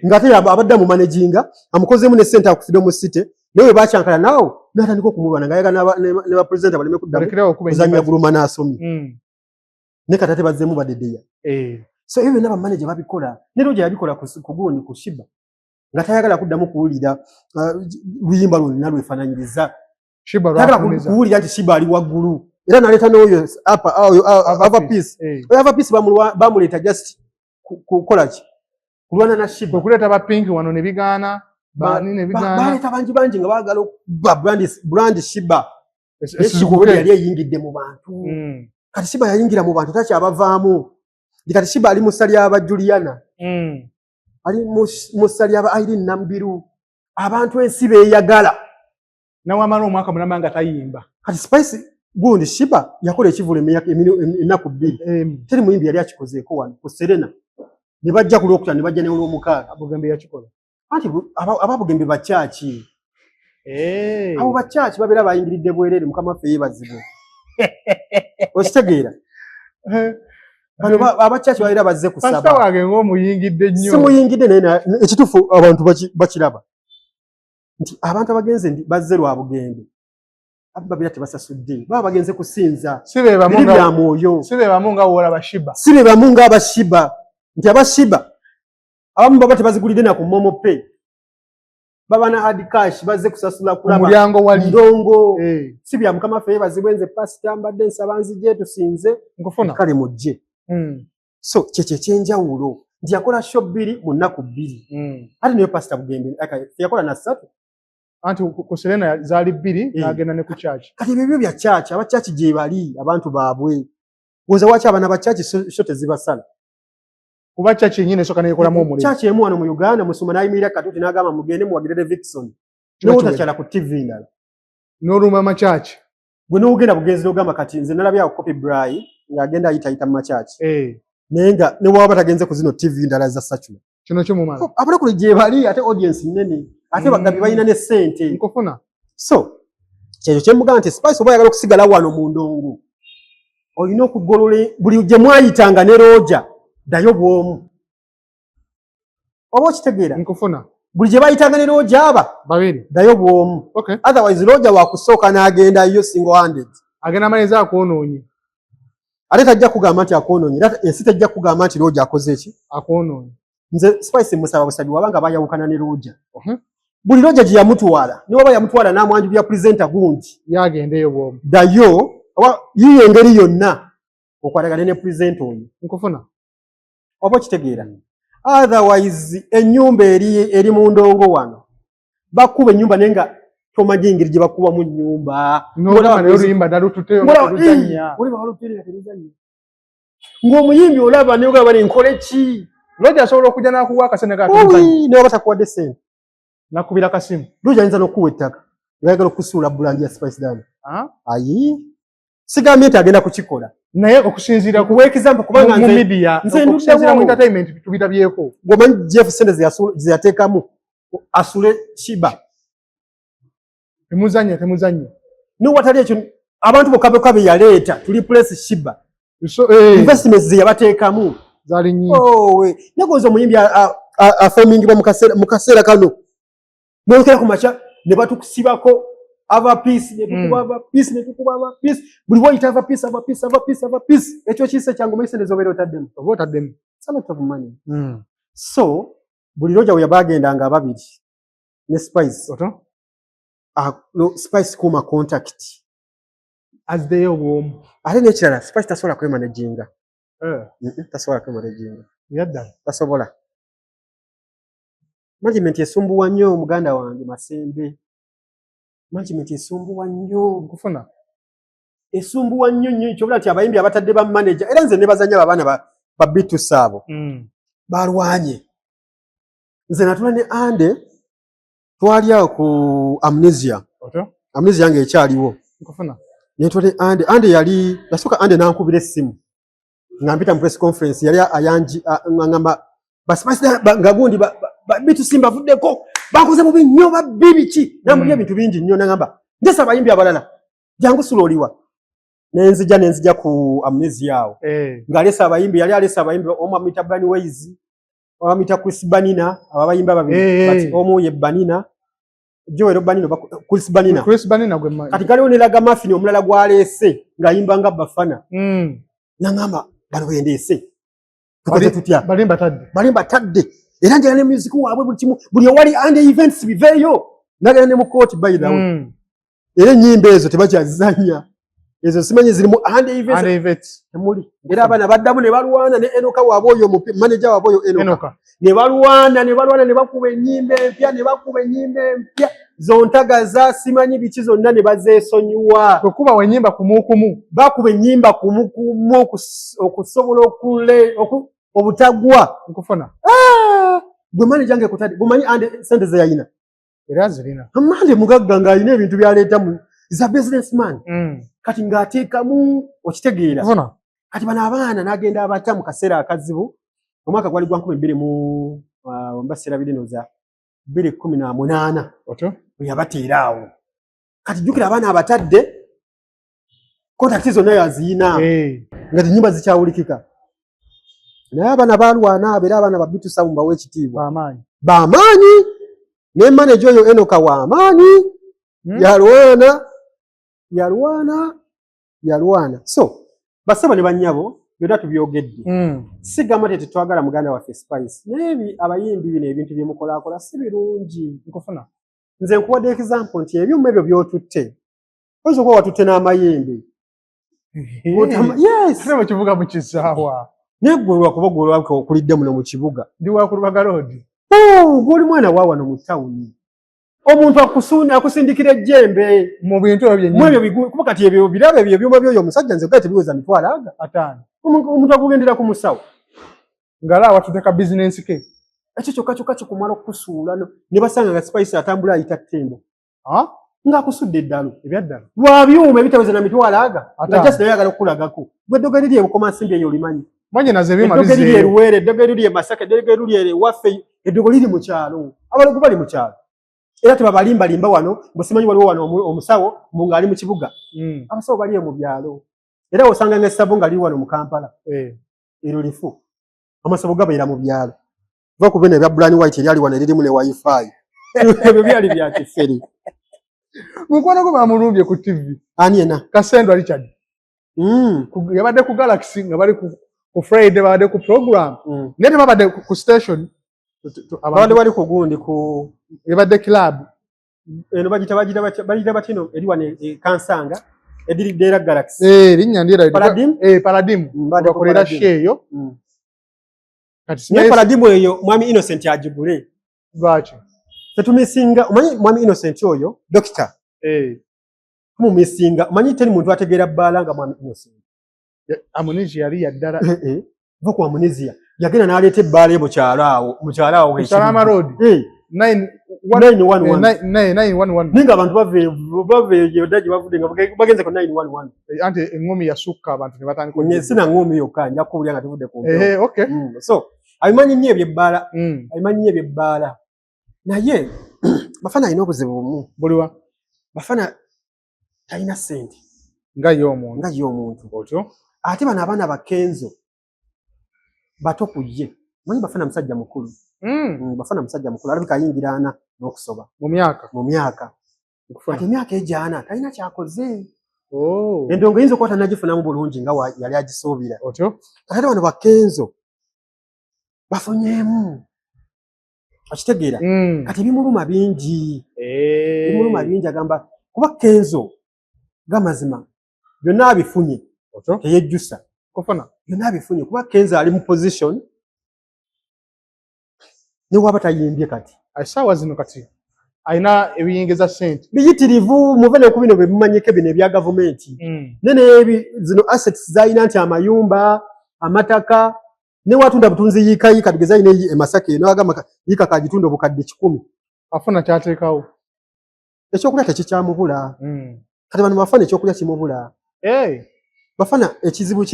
Ngate abadde mu managinga amukozeemu ne center akufidde mu city naye bacyankala naawe n'atandika okumulwana ngayaga ne ba president baleme kuddamu kuzannya guluma n'asomi ne katate bazzeemu badedeya. So ebyo byonna bamanager babikola ne Roger yabikola ku gundi ku Shiba nga tayagala kuddamu kuwulira luyimba lwonna lwefaananyiriza. Tayagala kuwulira nti Shiba ali waggulu era n'aleeta n'oyo Avapeace. Oyo Avapeace bamuleeta just kukola ki? Kulwana na Shiba. Okuleta ba Pink wano ne bigaana. Baleta bangi nga baagala okuba brand Shiba. Shiba yali eyingidde mu bantu. Kati Shiba yayingira mu bantu takyabavaamu. Kati Shiba ali mu ssa ly'aba Juliana. Ali mu ssa ly'aba Irene Nambiru. Abantu ensi beeyagala. Nawamala omwaka mulamba nga tayimba. Kati Spice gundi Shiba yakola ekivule ennaku 2 teri muyimbi yali akikozeeko wano ku Serena ne bajja ku Lwokutaano ne bajja ne Olwomukaaga Bugembe yakikola anti ababugembe bakyaki abo bakyaki babeera bayingiridde bwereere mukama waffe yeebazibwe okitegeera bano abakyaki babeera bazze kusaba pasita wange ng'omuyingidde nnyo simuyingidde naye ekituufu abantu bakiraba nti abantu abagenze bazze lwa bugembe babeera tebasasudde baba bagenze kusinza bya mwoyo si be bamu nga wola bashiba si be bamu nga abashiba nti abashiba abamu baba tebazigulidde na ku Momo Pay baba na hard cash bazze kusasula kulaba omulyango wali ndongo si bya mukama waffe yeebazibwenze pasita mbadde nsaba nzije tusinze nkufuna kale mujje so kyenjawulo nti yakola show 2 mu nnaku 2 ate niyo pasita Bugembe yakola na 3 anti ku Serena zaali 2 n'agenda ne ku church kati ebyo bya church aba church gye bali abantu baabwe woza wachi abana ba church shote zibasala kuba church nyine soka nekola mu mulimu church emu wano mu Uganda musuma nayimirira katuti n'agamba mugende muwagirire Vixen n'oza kyala ku TV ndala n'oluma ma church bwe n'ogenda bugenzi n'ogamba kati nze nalabya ku copy Bray ng'agenda ayita mu church nenga ne waba tagenze ku zino TV ndala za Saturday kino kyo mu mala abula kuli gye bali ate audience nene ate bagabi bayina ne sente nkofuna so kyekyo kyemugamba nti Spice oba yagala okusigala wano mu ndongo olina okugolola buli gye mwayitanga ne Roja dayo bwomu oba okitegeera nkofuna buli gye bayitanga ne Roja aba babiri dayo bwomu otherwise Roja wakusooka n'agenda yo single handed agenda amaleza akwonoonye ate tajja kugamba nti akwonoonye era ensi tajja kugamba nti Roja akoze eki akwonoonye nze Spice musaba busabi wabanga bayawukana ne Roja buli Roja gye yamutwala ne waba yamutwala n'amwanjulira presenter gundi yagendeyo bwomu dayo yiyo engeri yonna okwatagana ne presenter oyo nkufuna oba kitegeera otherwise ennyumba eri mu ndongo wano bakuba ennyumba naye nga tomanyi engeri gye bakuba mu nnyumba oluyimba dalututeyo ng'omuyimbi olaba naye ogamba bali nkole ki Roja asobola okujja n'akuwa akasene naye batakuwadde sente nakubira kasimu Roja ayinza n'okuwa ettaka ng'ayagala okusuula bulandi ya Spice Diamond ayi sigambye nti agenda kukikola naye okusinziira ku example kubanga mu media okusinziira mu entertainment tubitabyeko ng'omanyi Jeff sente ze yateekamu asule Shiba temuzanye n'owatali ekyo abantu bokka be yaleeta tuli place Shiba investments ze yabateekamu zaali nnyingi negoza omuyimbi afamingibwa mu kaseera kano nokera ku makya ne batukusibako ava peace netukuba ava peace buli woyita ava peace ekyo kiyise kyangu maisende zobeera otaddemu sana takumanyi so buli Roja we yabagendanga ababiri ne Spice Spice kuma contact azdeyo bwomu ate n'ekirala Spice tasobola kwemanaginga tasobola kwemanaginga yadda tasobola management esumbuwa nnyo muganda wange Masembe management esumbuwa nnyo nkufuna esumbuwa nnyo kyobula nti abayimbi abatadde ba manager era nze nebazanya abaana ba Bitus abo balwanye nze natula ne Ande twali awo ku amnesia yange ekyaliwo nkufuna netwale Ande yali nasooka Ande nankubira essimu nga mpita mu press conference yali ayanji ngamba nga gundi Bitus mbavuddeko bakoze mu binnyo babibiki nambulya ebintu bingi nnyo nagamba njesa abayimbi abalala jangu suloliwa nenzija ku amnesia awo ng'alesa abayimbi yali alesa abayimbi omu amuyita Bunny Ways amuyita Chris Banina abayimbi ababiri omu ye Banina Joel Banina Chris Banina kati galiwo ne Laga Muffin omulala gwalese ng'ayimba nga Bafana nangamba bano bendese tukoze tutya balimba tadde era njala ne music waabwe buli kimu buli owali Ande events biveeyo nagenda ne mu court by the way era ennyimba ezo tebakyazizanya ezo simanyi zirimu Ande events temuli era abaana baddamu ne balwana ne Enoka waabwe oyo manager waabwe oyo Enoka ne balwana ne bakuba ennyimba empya zontagaza simanyi biki zonna ne bazeesonyiwa okuba wenyimba kumukumu bakuba ennyimba kumukumu okusobola obutagwa nkufuna gwe manager nge kutadde gumanyi Ande sente ze yayina era zirina amande mugagga ng'alina ebintu byaleeta is a businessman. Kati ng'ateekamu okitegeera. Kufuna. Kati bano abaana n'agenda abatta mu kaseera akazibu. Omwaka gwali gwa 2000 mu mbaseera birinoza 2018. Otyo. Yabateera awo. Kati jjukira abaana abatadde kontakiti zonna yaziyina. Nga ennyumba zikyawulikika. Naye abaana baalwana era abaana babbitu sabu mbawe ekitiibwa. Bamaanyi. Ne manager oyo Enoka wa amaanyi. Yalwana. So, basaba ne bannyabo byonna tubyogedde. Sigamba tetwagala muganda waffe Spice. Naye abayimbi bino ebintu bye mukolaakola si birungi. Nkufuna. Nze nkuwadde example nti ebyuma ebyo by'otutte. Oyinza okuba watutte n'amayembe. Yes. Ate bakivuga mu kisaawa. Naye ggwe lwakuba ggwe okulidde muno mu kibuga. Ndi wa ku Lubaga Road. Gw'oli mwana wa wano mu tawuni. Omuntu akusindikira ejjembe. Mu bintu ebyo byennyini. Mu ebyo kuba kati ebyo birabo ebyo ebyuma by'oyo omusajja nze gati biweza mitwalo aga. Ataano. Omuntu akugendera ku musawo. Ngala watuteka business ke. Ekyo kyokka kikumala okusuula ne basanga nga Spice atambula ayita ttembo. Ng'akusudde eddalo. Ebyaddalo. Lwa byuma ebitaweza na mitwalo aga. Nga just naye ayagala okukulagako. Gwe eddogeri lye Bukoma Nsimbi eyo olimanyi. Manye naze bima bize. Eddogeri lye Luwere, eddogeri lye Masaka, eddogeri lye waffe, eddogeri liri mu kyalo. Abalungu bali mu kyalo. Era tebabalimbalimba wano, bwesimanyi waliwo wano omusawo ng'ali mu kibuga. Abasawo bali mu byalo. Era osanga ng'essabo nga liri wano mu Kampala. Ero lifu. Amasabo gabeera mu byalo. Va ku bino ebya Brown White eryali wano eririmu ne Wi-Fi. Ebyo byali bya kiferi. Mukwano ko bamulumbye ku TV. Ani ena? Kasendo Richard. Yabadde ku Galaxy nga bali ku Friday babadde ku program. Nete babadde ku station. Abandi wali ku gundi ku yabadde club. Eno bagita batino eri wane Kansanga ediri dera Galaxy. Linnya ndira Paradigm? Paradigm. Mbadde ku share yo. Kati ne Paradigm eyo Mwami Innocent ajigule. Lwaki? Tetumisinga omanyi Mwami Innocent oyo doctor. Mumisinga omanyi teri muntu ategeera bbala nga Mwami Innocent. Amnesia yali yaddala. Va ku amnesia. Yagenda n'aleeta ebbaala mu kyalo awo. Salama Road. 911. Ninga abantu bave yoda gye bavudde nga bagenze ku 911. Anti engumi yasukka abantu ne batandika. Sina ngumi yokka nja kuwulira nga tuvudde ku mpeo. Okay. So abimanyi nnyo ebyebbala. Naye bafana alina obuzibu bumu. Buliwa? Bafana talina ssente. Nga ye omuntu. Otyo. Ate bano abaana bakenzo bato ku ye. Manyi bafana musajja mukulu. Bafana musajja mukulu alabika ayingira 4 n'okusoba. Mu myaka. Ate emyaka ejaana talina kyakoze. Endongo yinza okuba tannagifunamu bulungi nga yali agisuubira. Otyo. Ate bano bakenzo bafunyeemu. Akitegeera. Kati bimuluma bingi. Agamba kuba kenzo gamazima byonna abifunye. Teyejjusa. Kufuna. Byonna abifunye kuba kenzo ali mu position ne waba tayimbye kati. Asawa zino kati. Aina ebiyingiza ssente. Biyitirivu muve ne ku bino bimanyike bino ebya gavumenti. Nene zino assets zaina nti amayumba, amataka, ne watunda butunzi yika tugeza ine Masaka eno agamba yika kagitunda obukadde 10. Afuna kyateekawo. Ekyokulya tekikyamubula. Kati bano bafana ekyokulya kimubula. Bafana ekizibu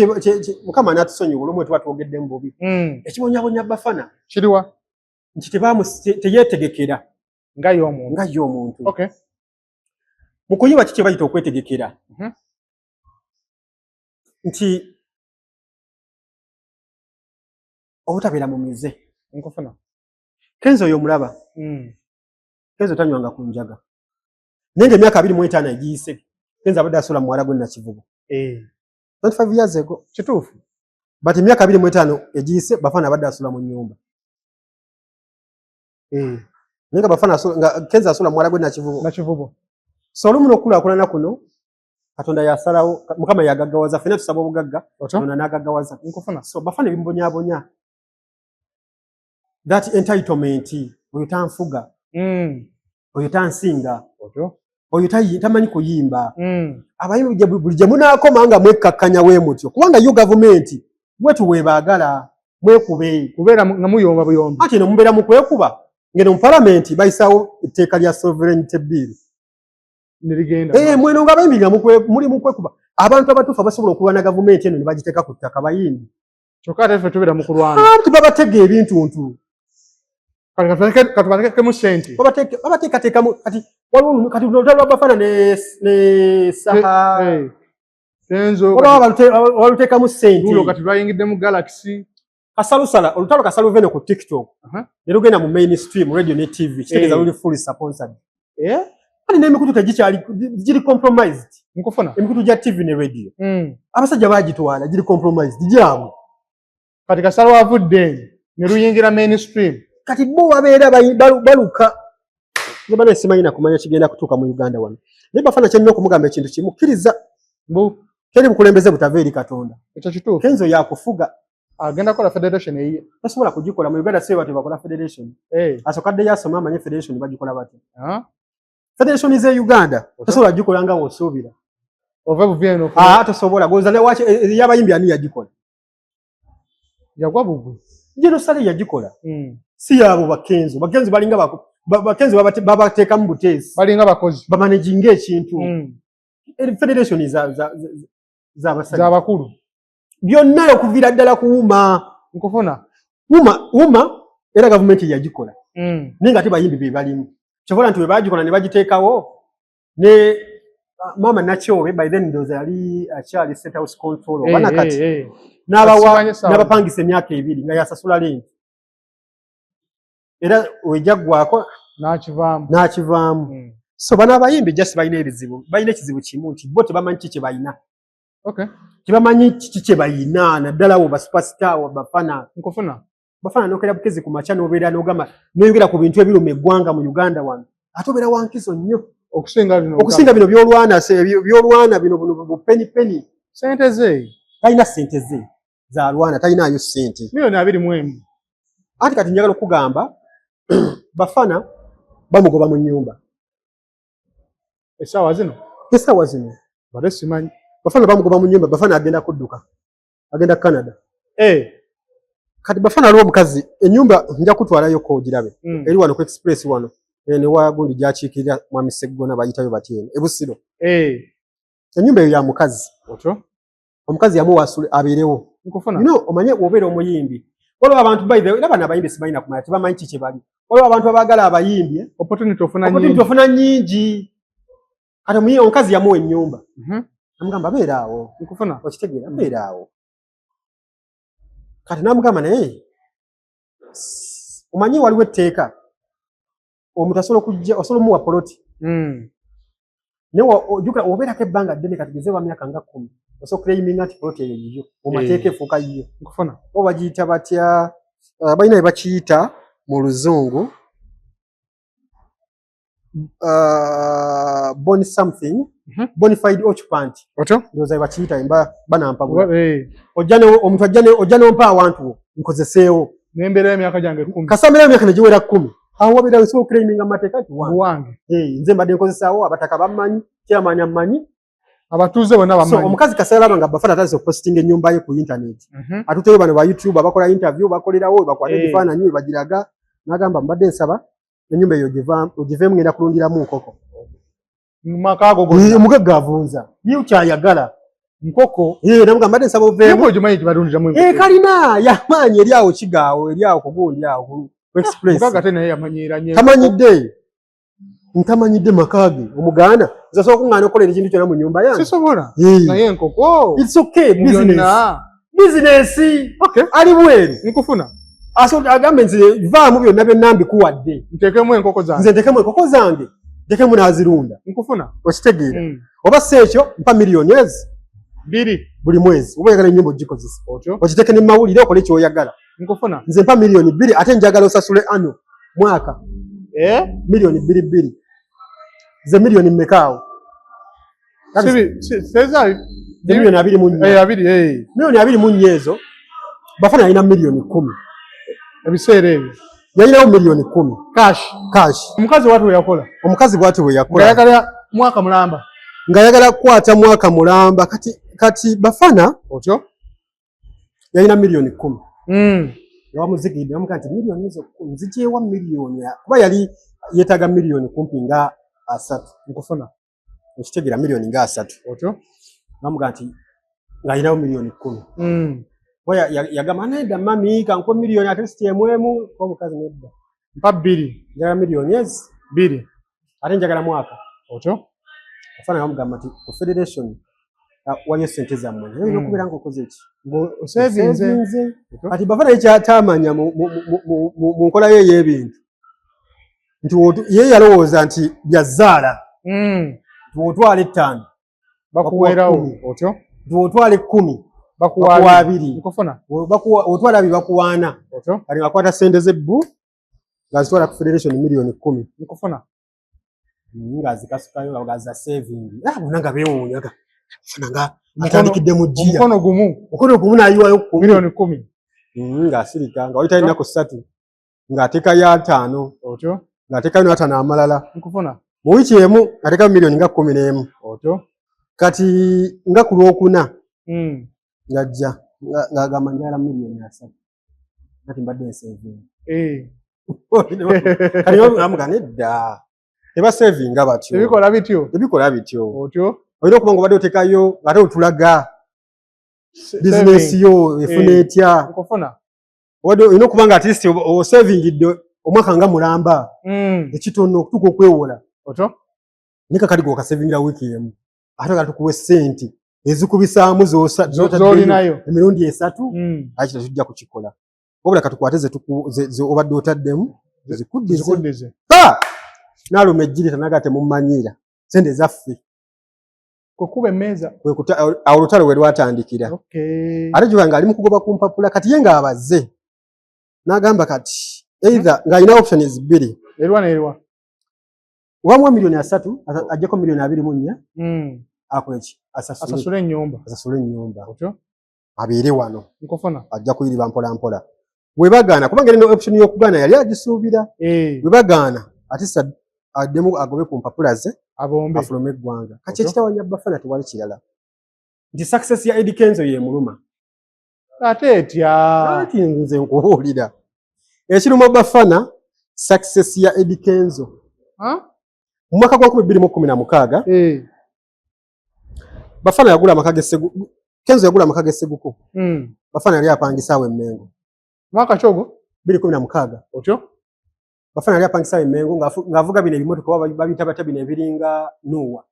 Mukama n'atusonyiwa olumwe twatwogedde mu bubi. Ekibonyabonya bafana. Kiriwa? Nti teyeetegekera. Nga y'omuntu. Okay. Mu kuyiba kiki bayita okwetegekera. Nti obutabeera mu mize. Nkufuna. Kenzo oyo omulaba. Kenzo tanywanga ku njaga. Nenge emyaka 25 egiyise. Kenzo abadde asula mu Waragu na Kivubo. 25 years ago. Kituufu. But emyaka 25 egiyise bafana abadde asula mu nyumba. Nenga bafana nga Kenzo asula mu Waragu na Kivubo. So olumu n'okulaakulana kuno Katonda yasalawo Mukama yagaggawaza fena tusaba obugagga Katonda n'agaggawaza. Nkufuna. So bafana bimbonyabonya. That entitlement oyo tanfuga. Oyo tansinga. Oyo tamanyi kuyimba. Abayimbi buli gye munaakoma nga mwekkakkanya we mutyo. Kubanga yo gavumenti bwetu webaagala mwekube. Kubeera nga muyomba buyombi. Ate no mubeera mu kwekuba. Ngeno mu parliament bayisawo etteeka lya sovereignty bill. Nirigenda. Mweno nga bayimbi nga muli mukwekuba. Abantu abatufa basobola okulwana gavumenti eno ne bagiteeka ku ttaka bayimbi. Kyokka ate ffe tubeera mu kulwana. Abantu babatega ebintuntu. Katubatekemu ssente. Babateekateekamu kati waliwo kati olutalo lw'Abafana ne Saha. Tenzo. Waluteekamu ssente. Lulo kati lwayingidde mu Galaxy. Kasalusala olutalo Kasaluve ne ku TikTok. Ne lugenda mu mainstream radio ne TV. Kitegeeza luli fully sponsored. Kati n'emikutu tegikyali giri compromised. Nkufuna. Emikutu gya TV ne radio. Abasajja baagitwala giri compromised gyabwe. Kati Kasalo avudde ne luyingira mainstream. Kati bo babeera baluka. Ne bana simanyi na kumanya kigenda kutuuka mu Uganda wano. Naye Bafana kyalina okumugamba ekintu kimu kkiriza. Teri bukulembeze butava eri Katonda. Ekyo kituufu. Kenzo yakufuga. Agenda kola federation eyiye. Tasobola kugikola mu Uganda sebe bakola federation. Asokadde yasoma amanye federation bagikola bati. Federation is Uganda. Tasobola kugikola nga wosuubira. Ova buvyeno. Tasobola goza ne wache yabayimbi ani yagikola. Yagwa bugwe. Jino sale yagikola. Si yabo bakenzo. Bakenzo balinga bakenzo babateeka mu butesi. Balinga bakozi. Bamanaging ekintu. Federation is za basajja. Za bakulu. Byonna okuvira ddala kuuma. Nkufuna. Uma era government yagikola. Ninga ate bayimbi be balimu. Kyobola nti we bagikola ne bagiteekawo ne Mama Nakyowe by then those ali akyali State House control bana kati n'abapangisa emyaka 2 nga yasasula lenti era wejagwako n'akivaamu so bana abayimbi just balina ebizibu balina ekizibu kimu nti bo tebamanyi kiki balina tebamanyi kiki balina naddala wo ba superstar wa Bafana nkufuna Bafana nokera bukezi ku macha n'obeera n'ogamba n'oyogera ku bintu ebiruma eggwanga mu Uganda wano ate obeera wankizo nnyo okusinga bino byolwana bino penny sente ze talina sente ze za lwana talinayo sente milioni 21 ati kati njagala okugamba Bafana bamugoba mu nyumba esawa zino bade simanyi Bafana bamugoba mu nyumba Bafana agenda kudduka agenda Canada kati Bafana aliwo omukazi enyumba nja kutwalayo ko girabe eri wano ku express wano ne wagundi gyakikirira mwami Seggona bayitayo batiyene ebusiro enyumba eyo ya mukazi omukazi yamuwasule abeerewo omanye obeera omuyimbi waliwo abantu by the way nabana abayimbi sibalina kumanya tebamanyi kiki bali waliwo abantu abaagala abayimbi opportunity ofuna nyingi kati omukazi yamuwa ennyumba namugamba beera awo okitegeera beera awo kati namugamba naye omanyi waliwo etteeka omuntu asobola okujja osobola omuwa poloti naye ojjukira obeerako ebbanga ddene kati gezebwa myaka nga 10 osobola okuleyiminga nti poloti eyo yiyo mu mateeka efuuka yiyo oba bagiyita batya balina bye bakiyita mu luzungu boni something bonafide occupant ndowooza bye bakiyita banampagula omuntu ojja n'ompa awantu nkozeseewo n'embeera y'emyaka gyange 10 kasambera y'emyaka negiwera 10 awo wabeera osobola okuleyiminga mu mateeka nti wange nze mbadde nkozesaawo abataka bamanyi kyamanya amanyi abatuuze bonna bamanyi omukazi kaseera laba nga Bafana atandise okupostinga ennyumba ye ku internet atuteyo bano ba YouTube bakola interview bakolerawo bakwata ebifaananyi bagiraga n'agamba mbadde nsaba ennyumba eyo ogiveemu ngenda kulundiramu nkoko makaago omugagga avunza ye kyayagala nkoko namugamba mbadde nsaba oveemu kalina yamaanyi eri awo kigaawo eri awo kugundi awo express tamanyidde ntamanyidde makage omuganda zasobola okuŋŋaana okolera ekintu kyonna mu nnyumba yange sisobola naye enkoko it's okay business ali bweru nkufuna agambe nze vaamu byonna bye nambikuwadde ntekemu enkoko zange nze ntekemu enkoko zange ntekemu n'azirunda nkufuna okitegeera oba si ekyo mpa miliyoni ezi 2 buli mwezi oba oyagala ennyumba ogikozesa okiteeke ne mawulire okole kyoyagala nkufuna nze mpa miliyoni 2 ate njagala osasule ano mwaka miliyoni 2 ze miliyoni mmekaawo miliyoni 2 mu miliyoni 2 mu nyeezo Bafana yalina miliyoni 10 ebiseera ebyo yalinawo miliyoni 10 cash omukazi watu yakola omukazi bwati we yakola yagala mwaka mulamba nga yagala kukwata mwaka mulamba kati Bafana otyo yalina miliyoni 10 yawamuzigidde yamugaa nti miliyoni ezo 10 zijeewa miliyoni kuba yali yeetaaga miliyoni kumpi nga 3 nkufuna okitegera milioni nga 3 otyo bamuga nti ng'alinawo milioni 10 oya yagamba nedda mami kankuwa milioni ate sityemwemu omukazi nedda mpa 2 njagala milioni ezi 2 ate njagala mwaka otyo ofana bamugamba nti ku federation waliyo sente zammwe olina okubeera ng'okoze eki osevinze kati bafana ekyatamanya mu nkola ye ey'ebintu nti ye yalowooza nti byazzaala nti wotwala 5 bakuweerawo otyo nti wotwala 10 bakuwa 2 nkufuna wotwala 2 bakuwa 4 otyo kati ngakwata sente zebbu ngazitwala ku federation milioni 10 nkufuna ngazikasukayo ngaza saving bona nga beewuunyaga funa nga atandikidde mu jjiya omukono gumu n'ayiwayo milioni 10 ng'asirika nga wayitayo ennaku 3 ng'ateekayo 5 otyo ng'ateekayo n'5 amalala nkufuna mu wiiki emu ateekayo milioni nga 11 otyo kati nga ku lwokuna ng'ajja ng'agamba njagala milioni 3 kati mbadde ensaving kati amuga nedda tebasavinga batyo ebikola bityo otyo olina okuba nga obadde otekayo ate otulaga bizinesi yo efuna etya olina okuba nga atleast osavingidde omwaka nga mulamba ekitono okutuuka okwewola naye kakati gwokasavingira wiiki emu ate kati tukuwa essente ezikubisaamu zolinayo emirundi 3 akita tujja kukikola wabula katukwate ze obadde otaddemu zikuddize naaluma ejjiri tanaga temumanyiira sente zaffe kwekuba emmeeza awo olutalo we lwatandikira ate gyuba ng'ali mu kugoba ku mpapula kati ye ng'abaze n'agamba kati either ng'alina options 2 erwa wamuwa milioni 3 ajjeko milioni 24 akoleki asasule ennyumba abeere wano ajja kuyiriba mpola mpola bwe bagaana kubanga erina option y'okugaana yali agisuubira bwe bagaana ate addemu agobe ku mpapula ze afulume eggwanga kati ekitawanya Bafana tewali kirala nti success ya Eddie Kenzo ye muluma ate etya ati nze nkubuulira ekiruma Bafana success ya Eddie Kenzo mu mwaka gwa 2016 Bafana yagula amaka g'esseguko Kenzo yagula amaka g'esseguko Bafana yali apangisa awo Emmengo mwaka kyogo 2016 otyo Bafana yali apangisa Emmengo ng'avuga bino ebimotoka babiyita bata bino ebiringa Nuwa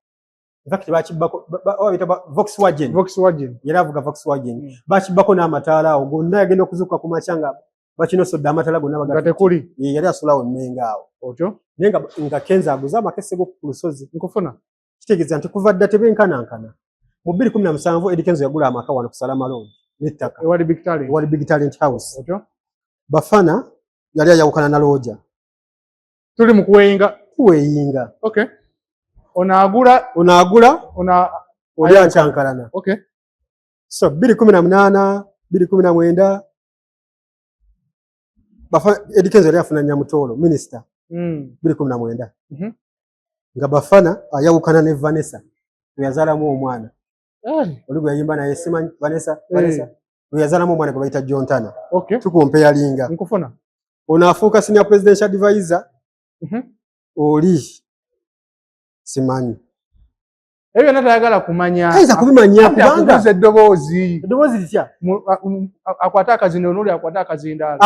infacti bakibako babiyita Volkswagen yali avuga Volkswagen bakibako n'amataala awo gonna yagenda okuzuuka ku makyanga bakinosodde amataala gonna bagatekuli yali asulawo Emmengo awo otyo naye nga Kenzo aguza amaka esseguko ku lusozi nkufuna kitegeeza nti kuva dda tebenkanankana mu 2017 Eddie Kenzo yagula amaka wano ku Salamalongo n'ettaka ewali Big Talent House otyo Bafana yali ayawukana na Looja tuli mu kuweyinga okay onaagula oli ankyankalana okay so 2018 2019 Bafana Eddie Kenzo yali afuna Nyamutoolo minister 2019 nga Bafana ayawukana ne Vanessa yazaalamu omwana oli gwe yayimba naye simanyi Vanessa yazaalamu omwana gwe bayita John Tana tukompeyalinga nkufuna ono afuuka senior presidential advisor oli simanyi ebyo natayagala kumanya ayinza kubimanya kubanga eddoboozi litya akwata akazindalo n'oli akwata akazindalo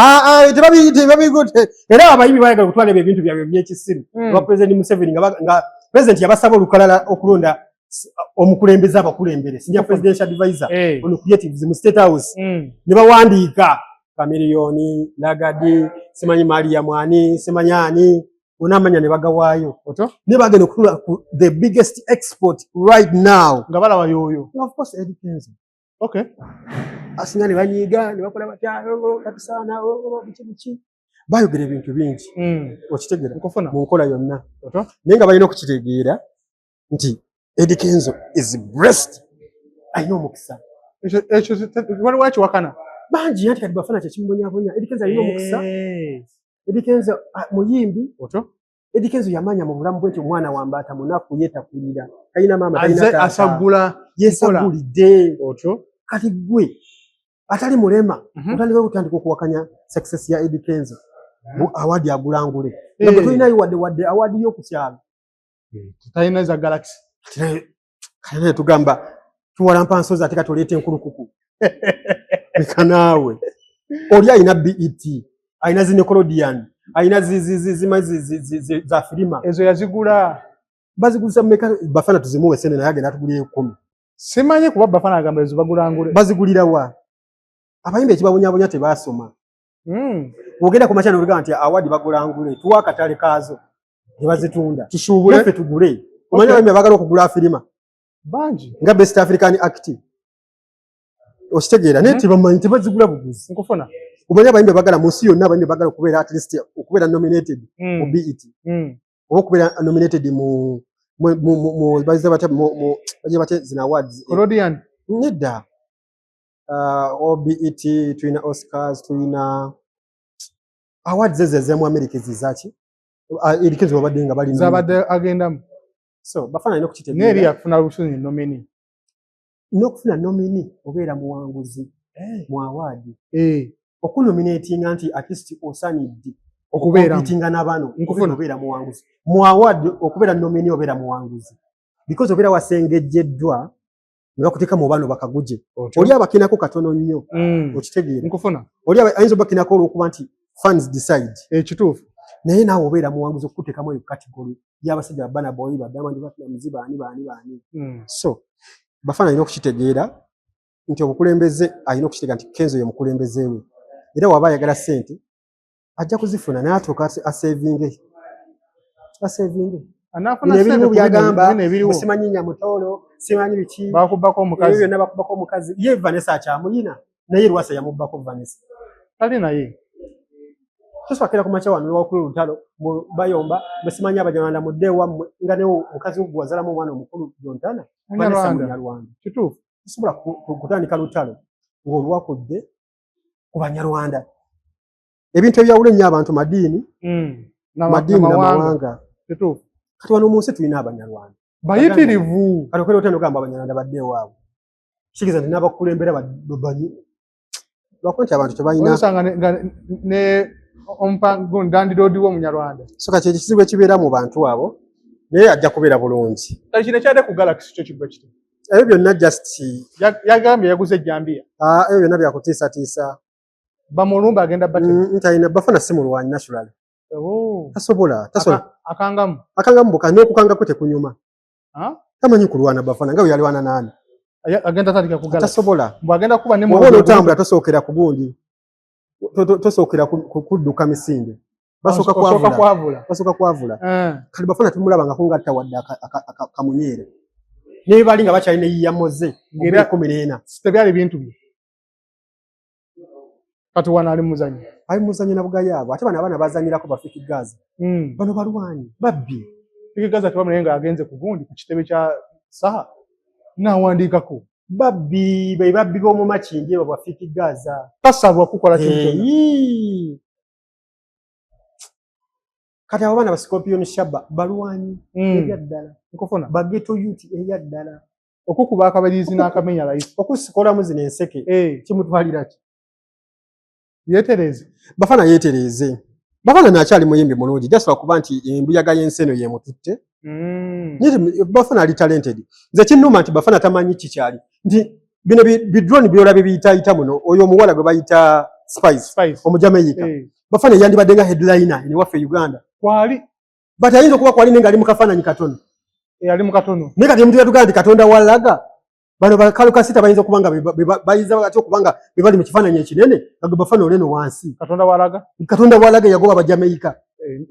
tebabigote era abayimbi bayagala okutwala ebintu byabwe by'ekisiru oba President Museveni nga President yabasaba olukalala okulonda omukulembeze abakulembere senior presidential advisor on creatives mu State House ne bawandiika Kamiliyoni Lagadi simanyi Maria Mwani simanyani unamanya ne bagawaayo ne bagenda okutula the biggest export right now nga balaba yoyo of course Eddie Kenzo okay asinya ne banyiga ne bakola batyayo katusana bichi bayogera ebintu bingi okitegera mu nkola yonna naye nga balina okukitegeera nti Eddie Kenzo is blessed ayina omukisa ekyo wali wakiwakana bangi anti kati Bafana kyekimubonyabonya Eddie Kenzo ayina omukisa Eddie Kenzo muyimbi Eddie Kenzo yamanya mu bulamu bwe nti omwana wambaata munaku yeetakulira talina maama talina taata asagula yeesagulidde kati gwe atali mulema otandika okutandika okuwakanya success ya Eddie Kenzo awadi agulangule nga bwe tulinayo wadde awadi y'okukyalo talina za Galaxy Kale tugamba tuwalampa nsozi ate katuleete enkulukuku. Kanaawe. Oli alina BET, alina Nickelodeon, alina za filima. Ezo yazigula. Bazigulisa mmeka Bafana tuzimuwe sene naye agenda atugulira 10. Simanyi kuba Bafana agamba ezo bagula ngule. Bazigulira wa? Abayimba ekibabunyabunya tebaasoma. Ogenda ku machano olugamba nti awadi bagula ngule, tuwa akatale kaazo. Tebazitunda. Tushubule. Naffe tugule. Omanya abayimba bagala okugula filima. Banji. Nga Best African Act. Okitegeera naye tebamanyi tebazigula buguzi. Nkufuna. Omanya abayimba bagala mu nsi yonna abayimba bagala okubeera at least okubeera nominated mu BET. Oba okubeera nominated mu bayiza bate zina awards. Nickelodeon. Nedda. BET, tulina Oscars, tulina awards ezemu America zizaki. Erikizo babadde nga bali zabadde agendamu. So Bafana alina okukitegeera. Neri yakufuna lusunyi nomini. N'okufuna nomini obeera muwanguzi mu award. Okunominatinga nti at least osanidde okubeera okubeera n'abano obeera muwanguzi. Mu award okubeera nomini obeera muwanguzi. Because obeera wasengejjeddwa ne bakuteeka mu bano bakaguje. Oli abakinako katono nnyo. Okitegeera. Nkufuna. Oli ayinza obakinako olw'okuba nti fans decide. Ekituufu. Naye naawe obeera muwanguzi okuteekamu eyo category y'abasajja Burna Boy, Diamond Platnumz, baani. So Bafana alina okukitegeera nti obukulembeze alina okukitegeera nti Kenzo ye mukulembeze we. Era waba ayagala ssente ajja kuzifuna naye atuuka asevinge. Anafuna ssente byagamba simanyi Nyamutoolo, simanyi biki. Bakubako omukazi. Yonna bakubako omukazi. Ye Vanessa akyamulina naye Lwasa yamubbako Vanessa. Kali naye. Tuswakira ku macha wano wakulu lutalo mu Bayomba basimanyi abanyarwanda mudde wammwe nga ne mukazi wo gwazalamu omwana omukulu Jontana. Munyarwanda. Kituufu. Tusobola kutandika lutalo ng'olwakudde ku Banyarwanda. Ebintu ebyawula ennyo abantu madiini n'amawanga. Kituufu. Kati wano mu nsi tulina Abanyarwanda bayitirivu. kati okwera otenda ogamba Abanyarwanda badde ewaabwe kikiza nti n'abakulembera babanyi lwakuba nti abantu tebalina osanga ne ompango ndandidodi wo Munyarwanda. So kati ekizibu ekibeera mu bantu abo naye ajja kubeera bulungi. Kati kino kyade ku Galaxy kyo kigwa kiti. Ebyo byonna just yagambye yaguze ejjambiya. Ebyo byonna byakutiisatiisa. Bamulumba agenda bate. Ntalina Bafana si mulwanyi natural. Tasobola. Akangamu buka n'okukanga kwe tekunyuma. Tamanyi kulwana Bafana nga bwe yalwana nani. Agenda tandika ku Galaxy. Tasobola. Bwagenda kuba ne mu otambula tosookera ku gundi. Tosookera kudduka misinde. Basooka kwavula. Kati Bafana tumulaba nga kungatta wadde akamunyeere. Ne bali nga bakyalina yiyamoze ng'era 14. Tebyali bintu bye. Kati wana ali muzanyo. Ali muzanyo na bugayaabo. Ate bano abaana bazanyirako Bafiki Gaza. Bano balwanyi. Babbi. Bafiki Gaza tubamule nga agenze ku gundi ku kitebe kya saha. Nawandiikako. Babbi b'omu Makindye abo Bafiki Gaza. Tasabwa kukola kintu kyonna. Kati abo baana ba Scorpion Shaba balwanyi ebyaddala. Nkufuna. Bageto youth ebyaddala. Okukuba akabalizi n'akamenya layisi. Okusikolamu zino enseke. Kimutwalira ki? Yetereze. Bafana yetereze. Bafana nakyali muyimbi mulungi. Just lwakuba nti embuyaga y'enseno yemututte. Bafana ali talented. Nze kinnuma nti Bafana tamanyi kikyali. Nti bino bidrone byola bibiyita muno oyo omuwala gwe bayita Spice. Omujamaica. Bafana yandibadde nga headliner ene waffe Uganda. Kwali. But ayinza okuba kwali nenga ali mu kafaananyi katono. Ali mu katono. Ne kati omuntu yatugaa nti Katonda walaga. Bano bakaluka sita bayinza okubanga bayiza ati okubanga bebali mu kifaananyi ekinene nga Bafana oleno wansi. Katonda walaga yagoba Abajamaica.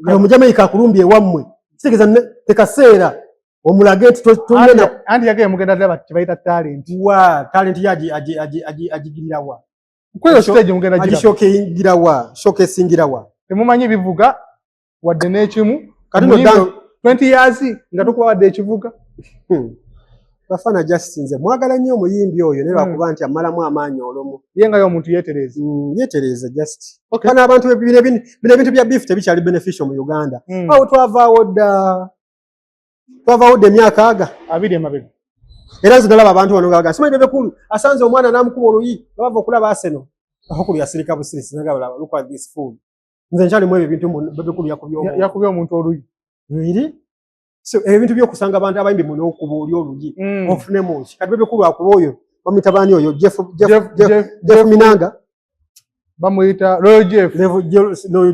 Kati Omujamaica akulumbye ewammwe. Kitegeeza tekaseera omulage nti tolina. Anti yageye mugenda ddala kibayita talent. Talent agigirira wa? Kweyo stage mugenda agishokingira wa? Shokesingira wa? Temumanyi bivuga wadde n'ekimu. Kati no 20 years nga tukuba wadde ekivuga. Bafana just nze mwagala nnyo omuyimbi oyo ne lwakuba nti amalamu amaanyi olomu. Ye nga y'omuntu yeetereze. Yeetereze just. Bano abantu bino ebintu bya beef tebikyali beneficial mu Uganda. Awo twavaawo dda emyaka aga 2 emabega. Era nze nalaba abantu bano nga simanyi Bebekulu asanze omwana n'amukuba oluyi nga bava okulaba Arsenal. Akulu yasirika busirisi nagala look at this fool. Nze nkyali mu ebyo bintu Bebekulu yakubye omuntu oluyi. Really? So ebintu byokusanga abantu abayimbi muno okuba oli olugi ofunemu ki kati bebe kulwa kuba oyo bamitabani oyo Jeff Minanga bamuyita Royal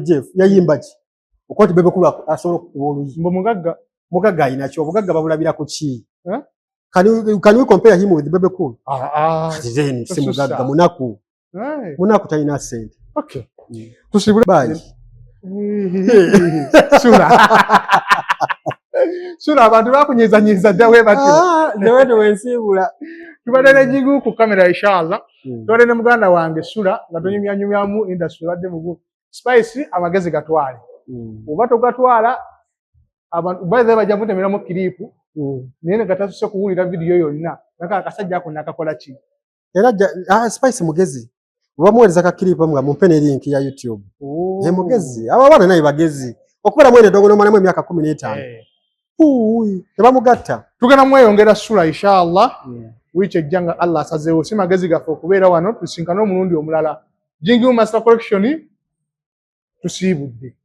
Jeff yayimba ki okoti bebe kulwa asobola okuba olugi mbo mugagga ayina ki obugagga babulabira ku ki can you compare him with Bebe Cool? Then si mugagga munaku talina ssente. Okay. Tusibule bayi. Sura abantu bakunyezanyiza ddawe bati. Ndewe wensibula. Tubadde jigu ku kamera inshallah. Tubadde ne muganda wange Sura nga tonyumyamu industry badde mugu. Spice amagezi gatwale. Oba togatwala abantu baadhi bajja mutemeramu kilipu. Nene gatasuse kuwulira video yonna. Naka akasajja ako nakakola ki. Era Spice mugezi. Bamuweleza ka clip nga mumpe ne link ya YouTube. Mugezi. Aba bana naye bagezi. Okubera mwene dogo no mwana mwe myaka 15. Tebamugatta. Tugenda mweyongera Sura inshallah. Wiche janga Allah asazeewo si magezi gafe okubeera wano tusinkana omulundi omulala. Jingi Master Collection tusiibudde.